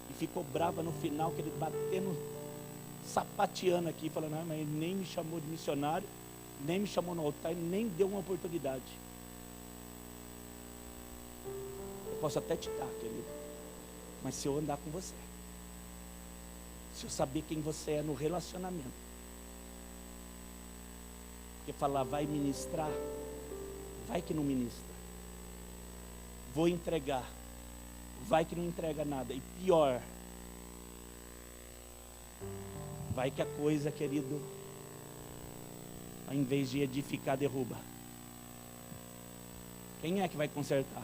e ficou brava no final, que ele batendo, sapateando aqui, falando, mas ele nem me chamou de missionário, nem me chamou no altar, nem deu uma oportunidade. Eu posso até te dar, querido, mas se eu andar com você, se eu saber quem você é no relacionamento, porque falar vai ministrar, vai que não ministra, vou entregar, vai que não entrega nada, e pior, vai que a coisa, querido, ao invés de edificar, derruba. Quem é que vai consertar?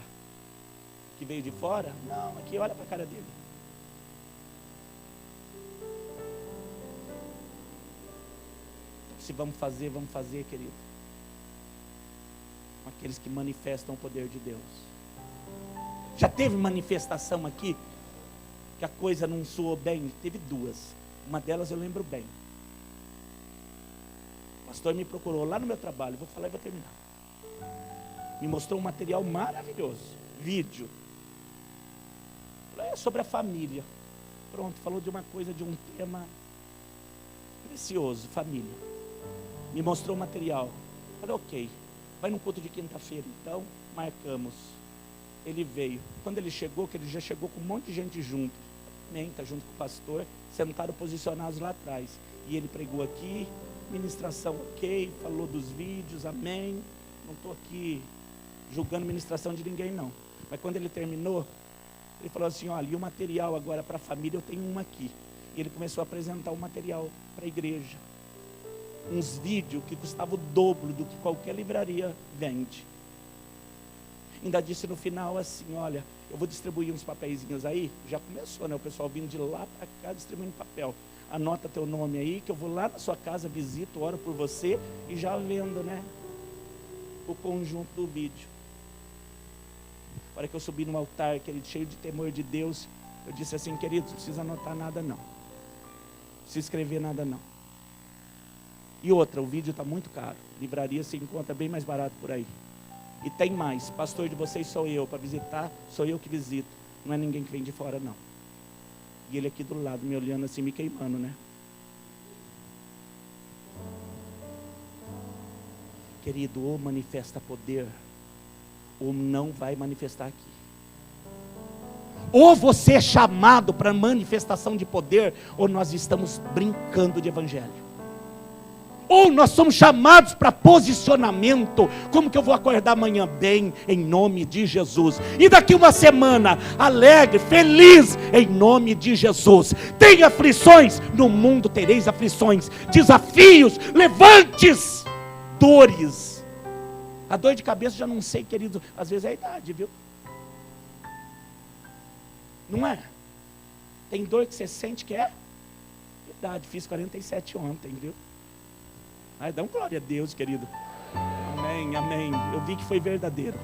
Que veio de fora? Não, aqui olha para a cara dele. Então, se vamos fazer, querido, com aqueles que manifestam o poder de Deus. Já teve manifestação aqui que a coisa não soou bem? Teve duas. Uma delas eu lembro bem. O pastor me procurou lá no meu trabalho, vou falar e vou terminar. Me mostrou um material maravilhoso, vídeo. É sobre a família. Pronto, falou de uma coisa, de um tema precioso, família. Me mostrou o material. Falei, ok, vai no culto de quinta-feira, então, marcamos. Ele veio. Quando ele chegou, que ele já chegou com um monte de gente junto. Está junto com o pastor, sentaram posicionados lá atrás. E ele pregou aqui, ministração ok, falou dos vídeos, amém. Não estou aqui julgando ministração de ninguém, não. Mas quando ele terminou, ele falou assim, olha, e o material agora para a família, eu tenho um aqui. E ele começou a apresentar o material para a igreja. Uns vídeos que custavam o dobro do que qualquer livraria vende. Ainda disse no final assim, olha, eu vou distribuir uns papeizinhos aí. Já começou, né? O pessoal vindo de lá para cá distribuindo papel. Anota teu nome aí, que eu vou lá na sua casa, visito, oro por você e já vendo, né, o conjunto do vídeo. A hora que eu subi no altar, querido, cheio de temor de Deus, eu disse assim, querido, não precisa anotar nada não. Não precisa escrever nada não. E outra, o vídeo está muito caro. Livraria se encontra bem mais barato por aí. E tem mais, pastor de vocês sou eu, para visitar, sou eu que visito. Não é ninguém que vem de fora não. E ele aqui do lado, me olhando assim, me queimando, né? Querido, ou manifesta poder, ou não vai manifestar aqui. Ou você é chamado para manifestação de poder, ou nós estamos brincando de evangelho. Ou nós somos chamados para posicionamento. Como que eu vou acordar amanhã? Bem, em nome de Jesus. E daqui uma semana, alegre, feliz, em nome de Jesus. Tem aflições? No mundo tereis aflições. Desafios, levantes, dores. A dor de cabeça já não sei, querido. Às vezes é a idade, viu? Não é? Tem dor que você sente que é idade. Fiz 47 ontem, viu? Ai, dá um glória a Deus, querido. Amém, amém. Eu vi que foi verdadeiro.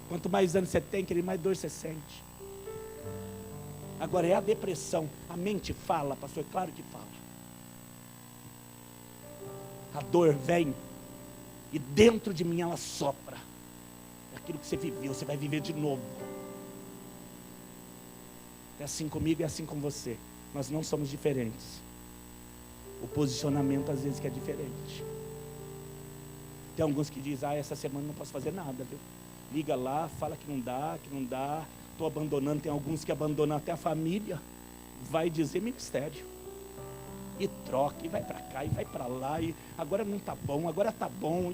Quanto mais anos você tem, querido, mais dor você sente. Agora é a depressão. A mente fala, pastor, claro que fala. A dor vem e dentro de mim ela sopra. É aquilo que você viveu, você vai viver de novo. É assim comigo e é assim com você. Nós não somos diferentes. O posicionamento às vezes que é diferente. Tem alguns que dizem, essa semana não posso fazer nada, viu? Liga lá, fala que não dá, estou abandonando. Tem alguns que abandonam até a família. vai dizer ministério. E troca, e vai para cá, e vai para lá, e agora não está bom, agora está bom.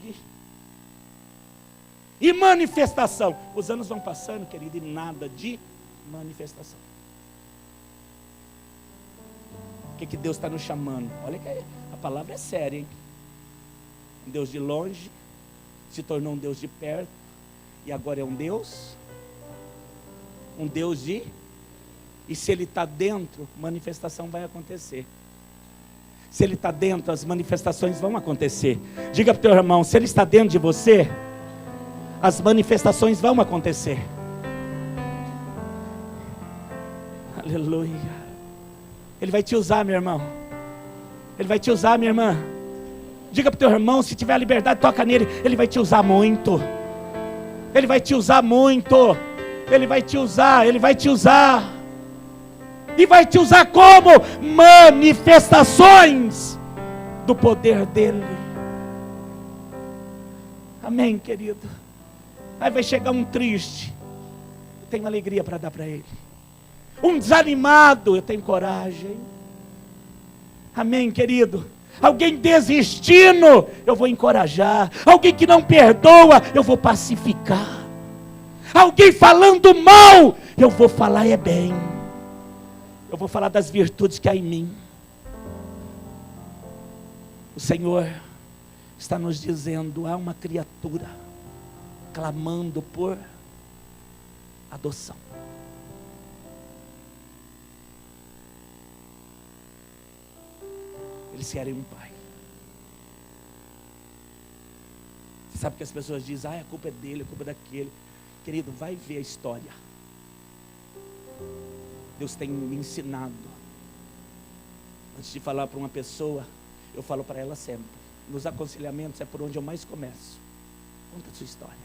E manifestação. Os anos vão passando, querido, e nada de manifestação. O que Deus está nos chamando? Olha que a palavra é séria, hein? Um Deus de longe se tornou um Deus de perto, e agora é um Deus de... E se Ele está dentro, manifestação vai acontecer. Se Ele está dentro, as manifestações vão acontecer. Diga para o teu irmão, se Ele está dentro de você, as manifestações vão acontecer. Aleluia. Ele vai te usar, meu irmão. Ele vai te usar, minha irmã. Diga para o teu irmão, se tiver a liberdade, toca nele. Ele vai te usar muito. Ele vai te usar muito. Ele vai te usar, Ele vai te usar. E vai te usar como? Manifestações do poder dEle. Amém, querido? Aí vai chegar um triste, eu tenho alegria para dar para ele. Um desanimado, eu tenho coragem. Amém, querido? Alguém desistindo, eu vou encorajar. Alguém que não perdoa, eu vou pacificar. Alguém falando mal, eu vou falar bem. Eu vou falar das virtudes que há em mim. O Senhor está nos dizendo, há uma criatura clamando por adoção. Eles querem um pai. Você sabe que as pessoas dizem, a culpa é dele, a culpa é daquele. Querido, vai ver a história. Deus tem me ensinado. Antes de falar para uma pessoa, eu falo para ela sempre. Nos aconselhamentos é por onde eu mais começo. Conta a sua história.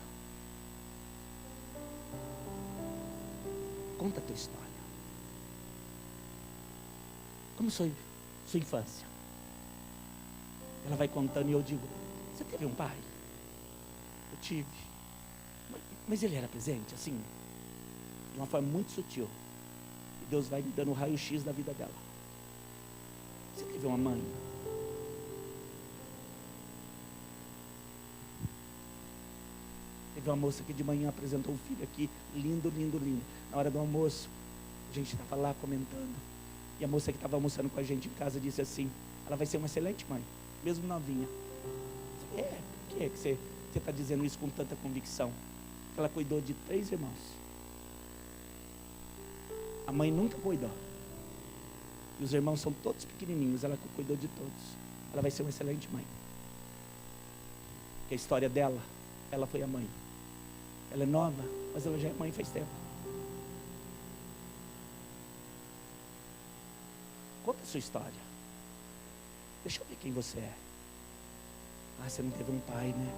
Conta a tua história. Como foi sua infância? Ela vai contando e eu digo, você teve um pai? Eu tive. Mas ele era presente, assim, de uma forma muito sutil. E Deus vai me dando o raio-x da vida dela. Você teve uma mãe? Teve uma moça que de manhã apresentou um filho aqui, lindo, lindo, lindo. Na hora do almoço, a gente estava lá comentando. E a moça que estava almoçando com a gente em casa disse assim, ela vai ser uma excelente mãe, mesmo novinha. Por que você está dizendo isso com tanta convicção? Porque ela cuidou de 3 irmãos. A mãe nunca cuidou. E os irmãos são todos pequenininhos, ela cuidou de todos. Ela vai ser uma excelente mãe. Porque a história dela, ela foi a mãe. Ela é nova, mas ela já é mãe faz tempo. Conta a sua história. Deixa eu ver quem você é. Você não teve um pai, né?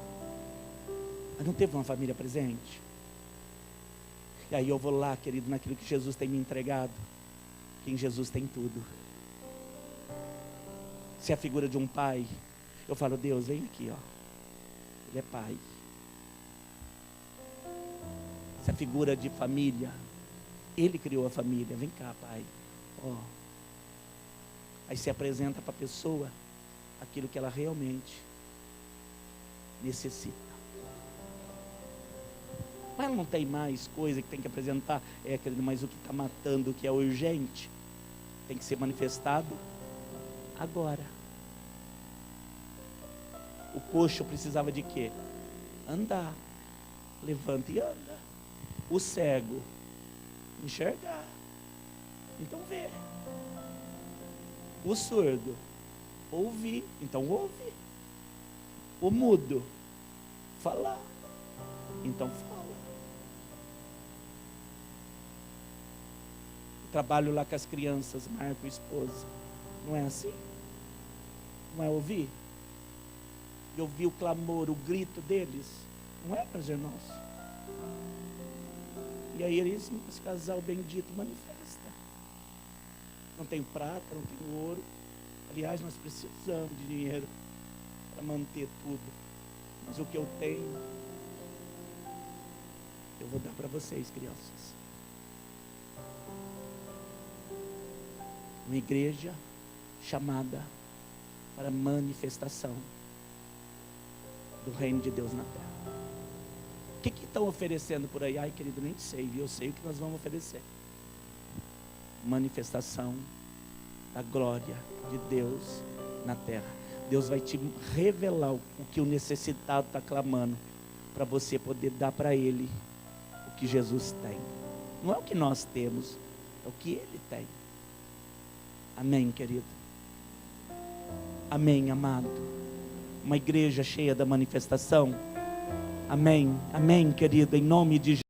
Mas não teve uma família presente. E aí eu vou lá, querido, naquilo que Jesus tem me entregado. Que em Jesus tem tudo. Se é a figura de um pai, eu falo, Deus, vem aqui, ó. Ele é pai. Se é a figura de família, Ele criou a família. Vem cá, pai. Ó. Aí se apresenta para a pessoa aquilo que ela realmente necessita. Mas não tem mais coisa que tem que apresentar. Querido, mas o que está matando, o que é urgente, tem que ser manifestado agora. O coxo precisava de quê? Andar. Levanta e anda. O cego, enxergar. Então vê. O surdo, ouvir. Então ouve. O mudo, falar. Então fala. Trabalho lá com as crianças, marco esposa. Não é assim? Não é ouvir? E ouvir o clamor, o grito deles. Não é, meus irmãos? E aí eles, esse casal bendito, manifesta. Não tem prata, não tem ouro. Aliás, nós precisamos de dinheiro para manter tudo. Mas o que eu tenho, eu vou dar para vocês, crianças. Uma igreja chamada para manifestação do reino de Deus na terra. O que estão oferecendo por aí? Ai, querido, nem sei, eu sei o que nós vamos oferecer. Manifestação da glória de Deus na terra. Deus vai te revelar o que o necessitado está clamando, para você poder dar para ele o que Jesus tem. Não é o que nós temos, é o que ele tem. Amém, querido? Amém, amado? Uma igreja cheia da manifestação. Amém, amém, querido, em nome de Jesus.